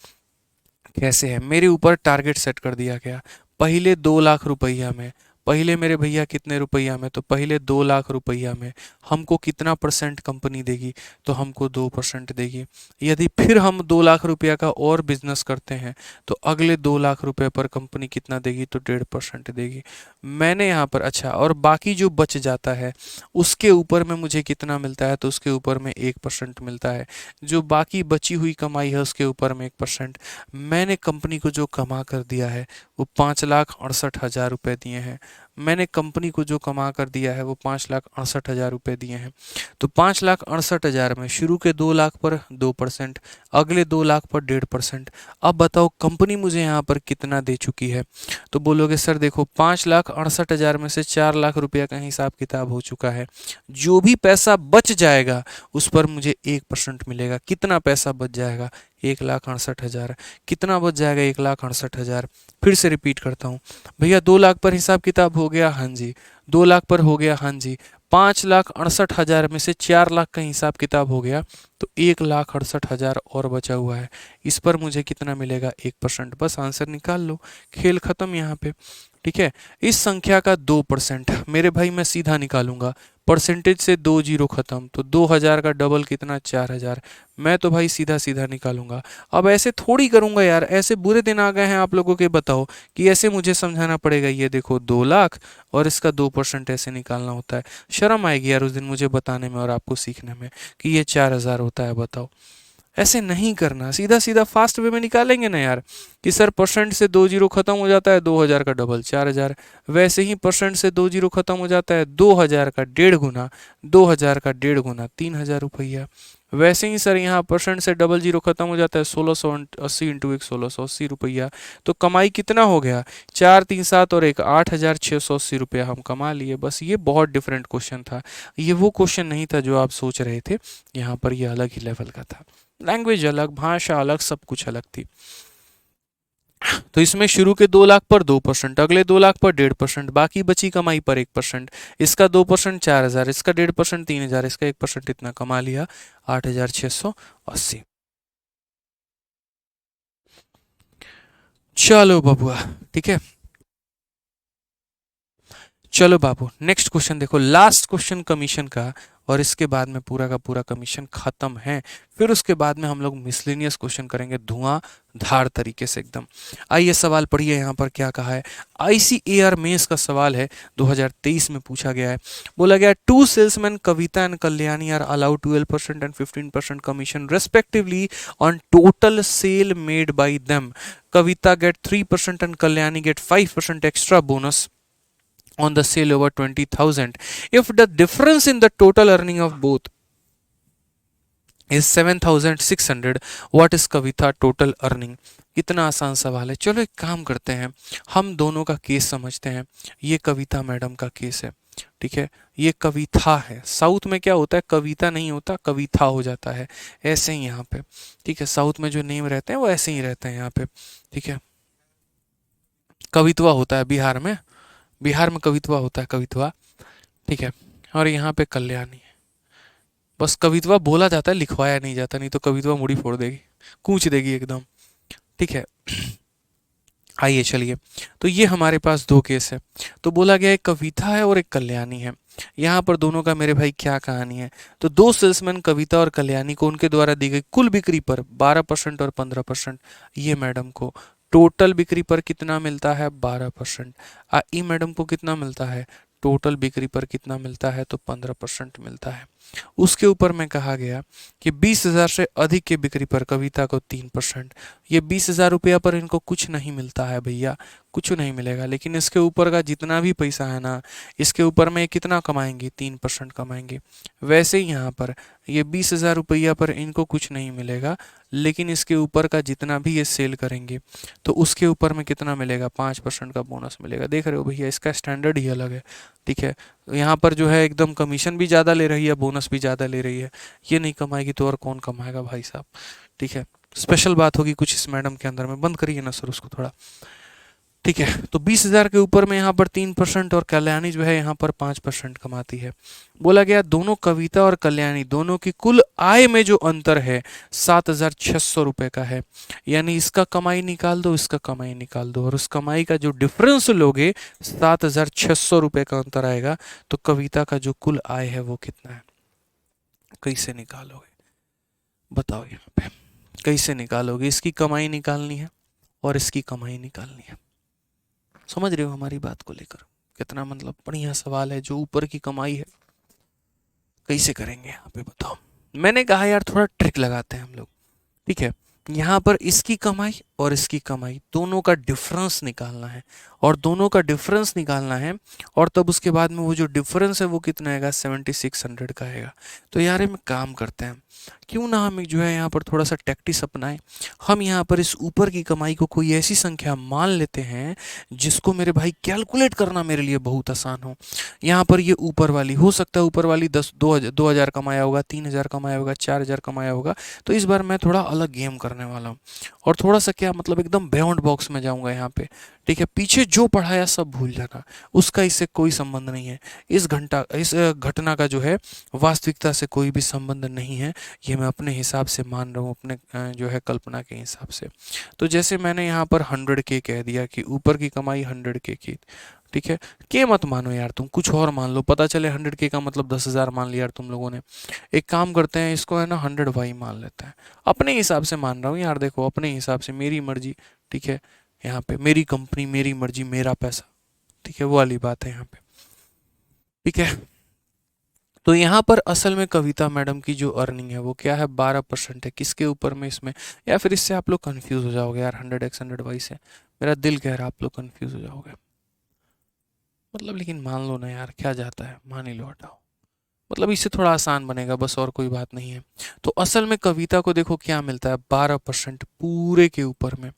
A: कैसे है, मेरे ऊपर टारगेट सेट कर दिया गया, पहले 2 लाख रुपया में, पहले मेरे भैया कितने रुपया में, तो पहले 2 लाख रुपया में हमको कितना परसेंट कंपनी देगी, तो हमको 2% देगी। यदि फिर हम 2 लाख रुपया का और बिजनेस करते हैं तो अगले 2 लाख रुपए पर कंपनी कितना देगी, तो 1.5% देगी। मैंने यहाँ पर अच्छा, और बाकी जो बच जाता है उसके ऊपर में मुझे कितना मिलता है, तो उसके ऊपर में 1% मिलता है। जो बाकी बची हुई कमाई है उसके ऊपर में 1%। मैंने कंपनी को जो कमा कर दिया है वो 5,68,000 रुपये दिए हैं। मैंने कंपनी को जो कमा कर दिया है वो 5,68,000 रुपये दिए हैं। तो 5,68,000 में शुरू के 2 लाख पर 2%, अगले 2 लाख पर 1.5%। अब बताओ कंपनी मुझे यहाँ पर कितना दे चुकी है, तो बोलोगे सर देखो 5,68,000 में से 4 लाख रुपया का हिसाब किताब हो चुका है। जो भी पैसा बच जाएगा उस पर मुझे 1% मिलेगा। कितना पैसा बच जाएगा, 1,68,000। कितना बच जाएगा, 1,68,000। फिर से रिपीट करता हूँ भैया, 2 लाख पर हिसाब किताब हो गया, हाँ जी। 2 लाख पर हो गया, हाँ जी। 5,68,000 में से 4 लाख का हिसाब किताब हो गया, तो 1,68,000 और बचा हुआ है। इस पर मुझे कितना मिलेगा, 1%। बस आंसर निकाल लो, खेल खत्म यहाँ पे। ठीक है, इस संख्या का 2% मेरे भाई मैं सीधा निकालूंगा, परसेंटेज से 2 जीरो खत्म, तो 2,000 का डबल कितना, 4,000। मैं तो भाई सीधा सीधा निकालूंगा। अब ऐसे थोड़ी करूंगा यार, ऐसे बुरे दिन आ गए हैं आप लोगों के, बताओ कि ऐसे मुझे समझाना पड़ेगा। ये देखो 2 लाख और इसका 2% ऐसे निकालना होता है। शर्म आएगी यार उस दिन मुझे बताने में और आपको सीखने में कि ये 4,000 होता है, बताओ। ऐसे नहीं करना, सीधा सीधा फास्ट वे में निकालेंगे ना यार, कि सर परसेंट से 2 जीरो खत्म हो जाता है, 2000 का डबल 4000, वैसे ही परसेंट से 2 जीरो खत्म हो जाता है, 2000 का 1.5 गुना, 2000 का 1.5 गुना 3000 रुपया। वैसे ही सर यहाँ परसेंट से डबल जीरो खत्म हो जाता है, 1680 इंटू एक 1680 रुपया। तो कमाई कितना हो गया, 4 3 7 और एक 8680 रुपया हम कमा लिए। बस ये बहुत डिफरेंट क्वेश्चन था, ये वो क्वेश्चन नहीं था जो आप सोच रहे थे, यहाँ पर ये अलग ही लेवल का था। लैंग्वेज अलग, भाषा अलग, सब कुछ अलग थी। तो इसमें शुरू के 2 लाख पर 2%, अगले 2 लाख पर 1.5%, बाकी बची कमाई पर 1%, इसका 2% 4000, इसका 1.5% 3000, इसका 1% इतना कमा लिया 8680। चलो बबुआ, ठीक है। चलो बाबू, नेक्स्ट क्वेश्चन देखो, लास्ट क्वेश्चन कमीशन का, और इसके बाद में पूरा का पूरा कमीशन खत्म है। फिर उसके बाद में हम लोग मिसलेनियस क्वेश्चन करेंगे धुआंधार तरीके से एकदम। आइए सवाल पढ़िए, यहाँ पर क्या कहा है। आईसीएआर मेंस का सवाल है, 2023 में पूछा गया है। बोला गया, two salesman Kavita and Kalyani are allowed 12% and 15% commission respectively on total sale made by them. Kavita get 3% and Kalyani get 5% extra bonus on the sale over 20,000 if the difference in the total earning of both is 7,600, what is Kavita total earning। कितना आसान सवाल है। चलो एक काम करते हैं, हम दोनों का केस समझते हैं। ये कविता मैडम का केस है, ठीक है। ये कविता है, साउथ में क्या होता है, कविता नहीं होता, कविता हो जाता है, ऐसे ही यहाँ पे, ठीक है। साउथ में जो नेम रहते हैं वो ऐसे ही रहते हैं यहाँ पे, ठीक है। कवित्वा होता है बिहार में, बिहार में कवित्वा होता है, कवित्वा, ठीक है। और यहाँ पे कल्याणी है। बस कवित्वा बोला जाता है, लिखवाया नहीं जाता, नहीं तो कवित्वा मुड़ी फोड़ देगी, कूच देगी एकदम, ठीक है। आइए चलिए, तो ये हमारे पास दो केस है। तो बोला गया एक कविता है और एक कल्याणी है। यहाँ पर दोनों का मेरे भाई क्या कहानी है। तो दो सेल्समैन कविता और कल्याणी को उनके द्वारा दी गई कुल बिक्री पर 12% और 15%, ये मैडम को टोटल बिक्री पर कितना मिलता है, 12%। ई मैडम को कितना मिलता है, टोटल बिक्री पर कितना मिलता है, तो 15% मिलता है। उसके ऊपर में कहा गया कि 20,000 से अधिक की बिक्री पर कविता को 3%। ये 20,000 रुपया पर इनको कुछ नहीं मिलता है भैया, कुछ नहीं मिलेगा। लेकिन इसके ऊपर का जितना भी पैसा है ना, इसके ऊपर में कितना कमाएंगे, 3% कमाएंगे। वैसे ही यहाँ पर ये 20,000 रुपया पर इनको कुछ नहीं मिलेगा, लेकिन इसके ऊपर का जितना भी ये सेल करेंगे तो उसके ऊपर में कितना मिलेगा, 5% का बोनस मिलेगा। देख रहे हो भैया, इसका स्टैंडर्ड ही अलग है, ठीक है। यहाँ पर जो है एकदम कमीशन भी ज़्यादा ले रही है, बोनस भी ज़्यादा ले रही है। ये नहीं कमाएगी तो और कौन कमाएगा भाई साहब, ठीक है। स्पेशल बात होगी कुछ इस मैडम के अंदर में, बंद करिए ना सर उसको थोड़ा, ठीक है। तो 20,000 के ऊपर में यहाँ पर 3% और कल्याणी जो है यहाँ पर 5% कमाती है। बोला गया दोनों कविता और कल्याणी दोनों की कुल आय में जो अंतर है 7,600 रुपये का है। यानी इसका कमाई निकाल दो, इसका कमाई निकाल दो, और उस कमाई का जो डिफरेंस लोगे 7,600 रुपये का अंतर आएगा। तो कविता का जो कुल आय है वो कितना है, कैसे निकालोगे बताओ, यहाँ पे कैसे निकालोगे। इसकी कमाई निकालनी है और इसकी कमाई निकालनी है। समझ रहे हो हमारी बात को लेकर, कितना मतलब बढ़िया सवाल है। जो ऊपर की कमाई है कैसे करेंगे यहाँ पे बताओ। मैंने कहा यार थोड़ा ट्रिक लगाते हैं हम लोग, ठीक है। यहाँ पर इसकी कमाई और इसकी कमाई दोनों का डिफरेंस निकालना है, और दोनों का डिफरेंस निकालना है, और तब उसके बाद में वो जो डिफरेंस है वो कितना आएगा, 7,600 का आएगा। तो यार हम काम करते हैं, क्यों ना हम जो है यहाँ पर थोड़ा सा टैक्टिस अपनाएं। हम यहाँ पर इस ऊपर की कमाई को कोई ऐसी संख्या मान लेते हैं जिसको मेरे भाई कैलकुलेट करना मेरे लिए बहुत आसान हो। यहाँ पर ये ऊपर वाली हो सकता है, ऊपर वाली 2,000 कमाया होगा, 3,000 कमाया होगा, 4,000 कमाया होगा। तो इस बार मैं थोड़ा अलग गेम करने वाला हूँ, और थोड़ा सा क्या मतलब एकदम बियॉन्ड बॉक्स में जाऊँगा यहाँ पे, ठीक है। पीछे जो पढ़ाया सब भूल जाना, उसका इससे कोई संबंध नहीं है। इस घटना का जो है वास्तविकता से कोई भी संबंध नहीं है। ये मैं अपने हिसाब से मान रहा हूँ, अपने जो है कल्पना के हिसाब से। तो जैसे मैंने यहाँ पर 100K कह दिया कि ऊपर की कमाई 100K की, ठीक है। के मत मानो यार, तुम कुछ और मान लो, पता चले 100K का मतलब 10,000 मान लिया यार तुम लोगों ने। एक काम करते हैं, इसको है ना 100Y मान लेते हैं। अपने हिसाब से मान रहा हूँ यार, देखो अपने हिसाब से, मेरी मर्जी, ठीक है। यहाँ पे मेरी कंपनी, मेरी मर्जी, मेरा पैसा, ठीक है, वो वाली बात है यहाँ पे, ठीक है। तो यहाँ पर असल में कविता मैडम की जो अर्निंग है वो क्या है, 12% है। किसके ऊपर में इसमें, या फिर इससे आप लोग कंफ्यूज हो जाओगे यार, 100x 100y से, मेरा दिल कह रहा है आप लोग कंफ्यूज हो जाओगे, मतलब लेकिन मान लो ना यार, क्या जाता है, मान ही लो, हटाओ, मतलब इससे थोड़ा आसान बनेगा बस, और कोई बात नहीं है। तो असल में कविता को देखो क्या मिलता है, 12% पूरे के ऊपर में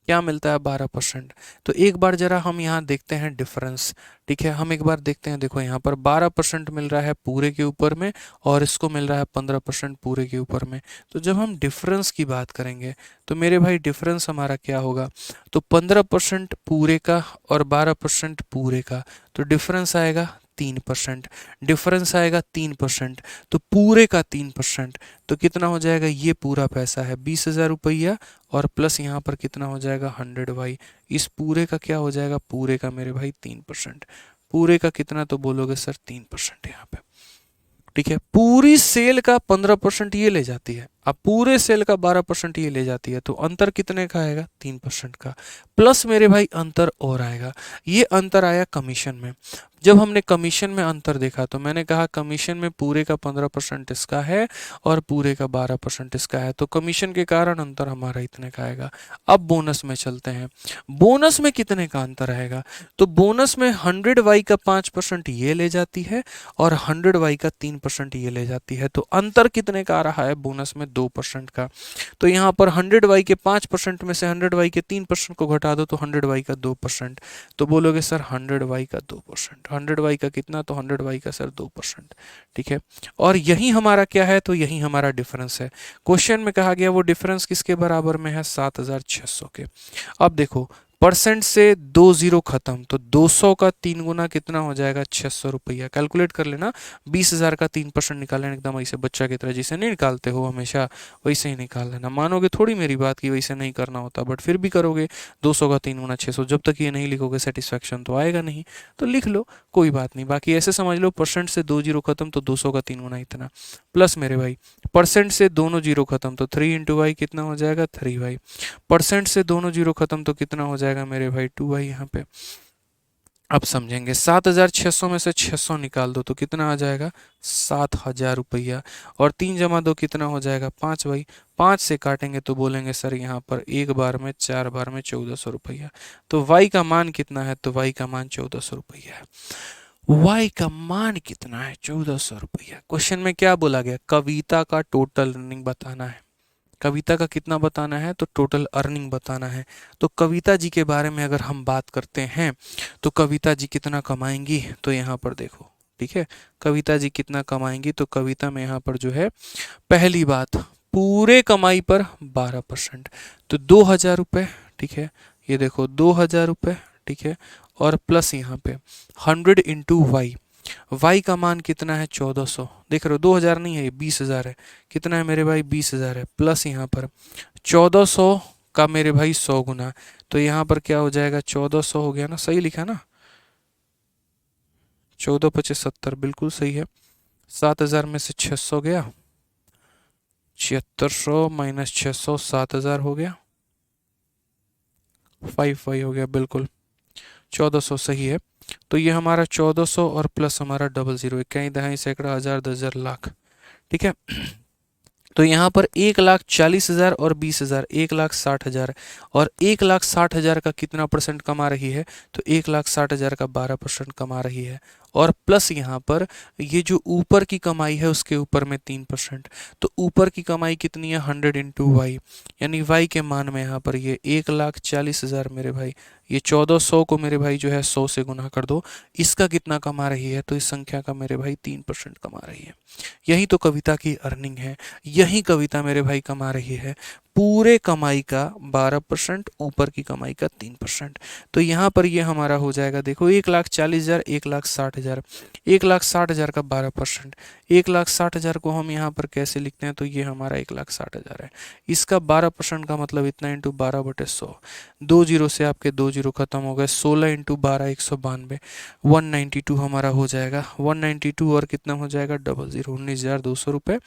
A: क्या मिलता है, 12%। तो एक बार जरा हम यहाँ देखते हैं डिफरेंस, ठीक है, हम एक बार देखते हैं, देखो यहाँ पर 12% मिल रहा है पूरे के ऊपर में, और इसको मिल रहा है 15% पूरे के ऊपर में। तो जब हम डिफरेंस की बात करेंगे तो मेरे भाई डिफरेंस हमारा क्या होगा, तो 15% पूरे का और 12% पूरे का, तो डिफरेंस आएगा 3%, डिफरेंस आएगा 3%, तो पूरे का 3%, तो कितना हो जाएगा, ये पूरा पैसा है 20,000 रुपया, और प्लस यहाँ पर कितना हो जाएगा 100y, इस पूरे का क्या हो जाएगा, पूरे का मेरे भाई 3%, पूरे का कितना, तो बोलोगे सर 3% यहाँ पे, ठीक है। पूरी सेल का 15% ये ले जाती है, अब पूरे सेल का 12% ये ले जाती है, तो अंतर कितने का आएगा, 3% का, प्लस मेरे भाई अंतर और आएगा, ये अंतर आया कमीशन में। जब हमने कमीशन में अंतर देखा तो मैंने कहा कमीशन में पूरे का 15% इसका है और पूरे का 12% इसका है, तो कमीशन के कारण अंतर हमारा इतने का आएगा। अब बोनस में चलते हैं, बोनस में कितने का अंतर आएगा, तो बोनस में 100y का 5% ये ले जाती है और 100y का 3% ये ले जाती है, तो अंतर कितने का आ रहा है बोनस में, 2% का। तो यहाँ पर 100y के 5% में से 100y के 3% को घटा दो तो 100y का 2%, तो बोलोगे सर 100y का 2%, 100y का कितना, तो 100y का सर 2%, ठीक है। और यही हमारा क्या है, तो यही हमारा डिफरेंस है। क्वेश्चन में कहा गया वो डिफरेंस किसके बराबर में है, 7,600 के। अब देखो परसेंट से 2 जीरो खत्म, तो 200 का 3 गुना कितना हो जाएगा, 600 रुपया, कैलकुलेट कर लेना। 20,000 का 3% निकालना, एकदम ऐसे बच्चा की तरह जिसे नहीं निकालते हो हमेशा, वैसे ही निकाल लेना। मानोगे थोड़ी मेरी बात की वैसे नहीं करना होता, बट फिर भी करोगे। 200 का 3 गुना 600, जब तक ये नहीं लिखोगे सेटिस्फैक्शन तो आएगा नहीं, तो लिख लो, कोई बात नहीं। बाकी ऐसे समझ लो, परसेंट से 2 जीरो खत्म तो 200 का 3 गुना इतना, प्लस मेरे भाई परसेंट से दोनों जीरो खत्म तो 3 इंटू वाई कितना हो जाएगा, 3y, परसेंट से दोनों जीरो खत्म तो कितना हो जाएगा मेरे भाई, 2y यहाँ पे। अब समझेंगे, 7,600 में से 600 निकाल दो तो कितना आ जाएगा, 7,000 रुपया, और 3 जमा 2 कितना हो जाएगा, 5y, 5 से काटेंगे तो बोलेंगे सर यहाँ पर एक बार में 4 बार में 1,400 रुपया, तो y का मान कितना है, तो y का मान 1,400 रुपया है। y का मान कितना है, 1,400 रुपया। क्वेश्चन में क्या बोला गया, कविता का टोटल अर्निंग बताना है, कविता का कितना बताना है, तो टोटल अर्निंग बताना है। तो कविता जी के बारे में अगर हम बात करते हैं तो कविता जी कितना कमाएंगी, तो यहाँ पर देखो, ठीक है, कविता जी कितना कमाएंगी, तो कविता में यहाँ पर जो है, पहली बात पूरे कमाई पर 12%, तो 2,000 रुपये, ठीक है, ये देखो 2,000 रुपये, ठीक है, और प्लस यहाँ पे 100 इंटू वाई, वाई का मान कितना है, 1,400, देख रहे हो 2,000 नहीं है, ये 20,000 है, कितना है मेरे भाई, 20,000 है, प्लस यहाँ पर 1,400 का मेरे भाई 100 गुना, तो यहाँ पर क्या हो जाएगा, 1,400 हो गया ना, सही लिखा ना, 14,75 बिल्कुल सही है। 7,000 में से 600 गया, 7,600 माइनस 600, 7,000 हो गया, 5 हो गया, बिल्कुल 1,400 सही है। तो ये हमारा 1,400 और प्लस हमारा डबल जीरो, इक्याई दहाई सैकड़ा हजार 10,000 लाख, ठीक है। तो यहाँ पर 1,40,000 और 20,000, 1,60,000, और 1,60,000 का कितना परसेंट कमा रही है, तो 1,60,000 का 12% कमा रही है, और प्लस यहाँ पर ये जो ऊपर की कमाई है उसके ऊपर में 3%, तो ऊपर की कमाई कितनी है, 100 इंटू वाई, यानी वाई के मान में यहाँ पर ये 1,40,000 मेरे भाई, ये 1,400 को मेरे भाई जो है 100 से गुना कर दो, इसका कितना कमा रही है, तो इस संख्या का मेरे भाई 3% कमा रही है। यही तो कविता की अर्निंग है, यही कविता मेरे भाई कमा रही है, पूरे कमाई का 12%, ऊपर की कमाई का 3%। तो यहाँ पर ये हमारा हो जाएगा, देखो 1,40,000, 1,60,000, 1,60,000 का 12%, 1,60,000 को हम यहाँ पर कैसे लिखते हैं, तो ये हमारा 1,60,000 है, इसका 12% का मतलब इतना इंटू 12/100, 2 जीरो से आपके 2 जीरो खत्म हो गए, 16 इंटू 12 192, 192 हमारा हो जाएगा, 192 और कितना हो जाएगा, डबल जीरो, 19,200 रुपये।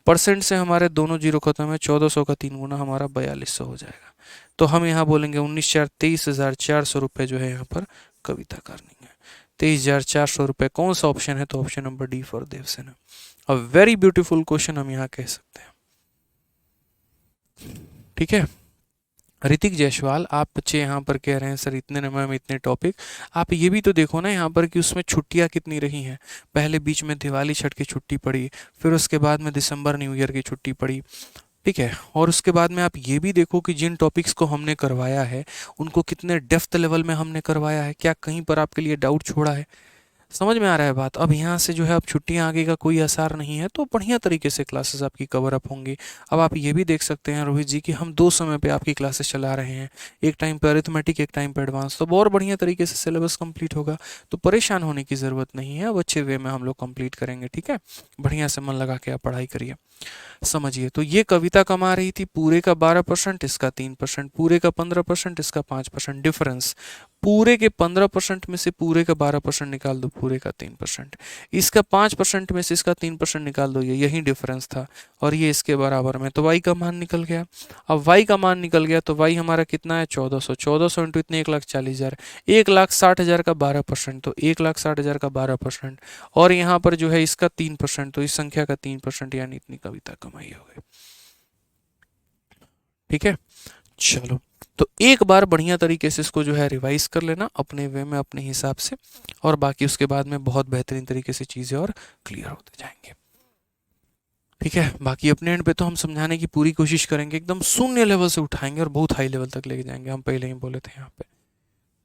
A: परसेंट से हमारे दोनों जीरो खत्म है, 1,400 का 3 गुना हमारा 4,200 हो जाएगा। तो हम यहाँ बोलेंगे 19,23,400 रुपये जो है यहाँ पर कविता करनी है। 23,400 रुपये। कौन सा ऑप्शन है? तो option number D for Devasena. A very beautiful question हम यहाँ कह सकते हैं। ठीक है, ऋतिक जायसवाल, आप बच्चे यहाँ पर कह रहे हैं सर इतने नंबर में इतने टॉपिक। आप ये भी तो देखो ना यहाँ पर कि उसमें छुट्टियाँ कितनी रही हैं। पहले बीच में दिवाली छठ की छुट्टी पड़ी, फिर उसके बाद में दिसंबर न्यू ईयर की छुट्टी पड़ी। ठीक है, और उसके बाद में आप ये भी देखो कि जिन टॉपिक्स को हमने करवाया है उनको कितने डेप्थ लेवल में हमने करवाया है। क्या कहीं पर आपके लिए डाउट छोड़ा है? समझ में आ रहा है बात? अब यहाँ से जो है अब छुट्टियाँ आगे का कोई आसार नहीं है, तो बढ़िया तरीके से क्लासेस आपकी कवर अप होंगी। अब आप ये भी देख सकते हैं रोहित जी कि हम दो समय पे आपकी क्लासेस चला रहे हैं, एक टाइम पे अरिथमेटिक, एक टाइम पे एडवांस, तो बहुत बढ़िया तरीके से सिलेबस कंप्लीट होगा। तो परेशान होने की ज़रूरत नहीं है, अब अच्छे वे में हम लोग कंप्लीट करेंगे। ठीक है, बढ़िया से मन लगा के आप पढ़ाई करिए। समझिए, तो ये कविता कमा रही थी पूरे का 12%, इसका 3%, पूरे का 15%, इसका 5%। डिफरेंस पूरे के 15% में से पूरे का 12% निकाल दो, पूरे का 3%, इसका 5% में से इसका 3% निकाल दो, ये यही डिफरेंस था, और ये इसके बराबर में, तो y का मान निकल गया। अब y का मान निकल गया तो y हमारा कितना है? 1400। 1400 इंटू इतने 1,40,000, 1,60,000 का 12%, तो 1,60,000 का 12%, और यहाँ पर जो है इसका 3%, तो इस संख्या का 3%, यानी इतनी कविता कमाई हो गई। ठीक है, चलो, तो एक बार बढ़िया तरीके से इसको जो है रिवाइज कर लेना अपने वे में, अपने हिसाब से, और बाकी उसके बाद में बहुत बेहतरीन तरीके से चीज़ें और क्लियर होते जाएंगे। ठीक है, बाकी अपने एंड पे तो हम समझाने की पूरी कोशिश करेंगे, एकदम शून्य लेवल से उठाएंगे और बहुत हाई लेवल तक लेके जाएंगे, हम पहले ही बोले थे यहाँ पे।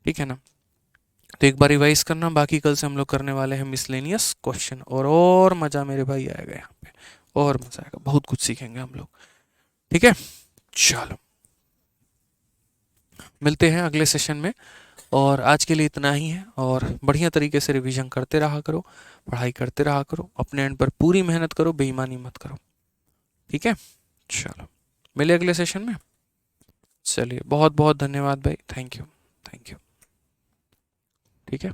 A: ठीक है ना, तो एक बार रिवाइज करना, बाकी कल से हम लोग करने वाले हैं मिसलेनियस क्वेश्चन, और मज़ा मेरे भाई आएगा यहाँ पे, और मज़ा आएगा, बहुत कुछ सीखेंगे हम लोग। ठीक है, चलो मिलते हैं अगले सेशन में, और आज के लिए इतना ही है, और बढ़िया तरीके से रिवीजन करते रहा करो, पढ़ाई करते रहा करो, अपने एंड पर पूरी मेहनत करो, बेईमानी मत करो। ठीक है, चलो मिले अगले सेशन में। चलिए, बहुत बहुत धन्यवाद भाई, थैंक यू, थैंक यू। ठीक है।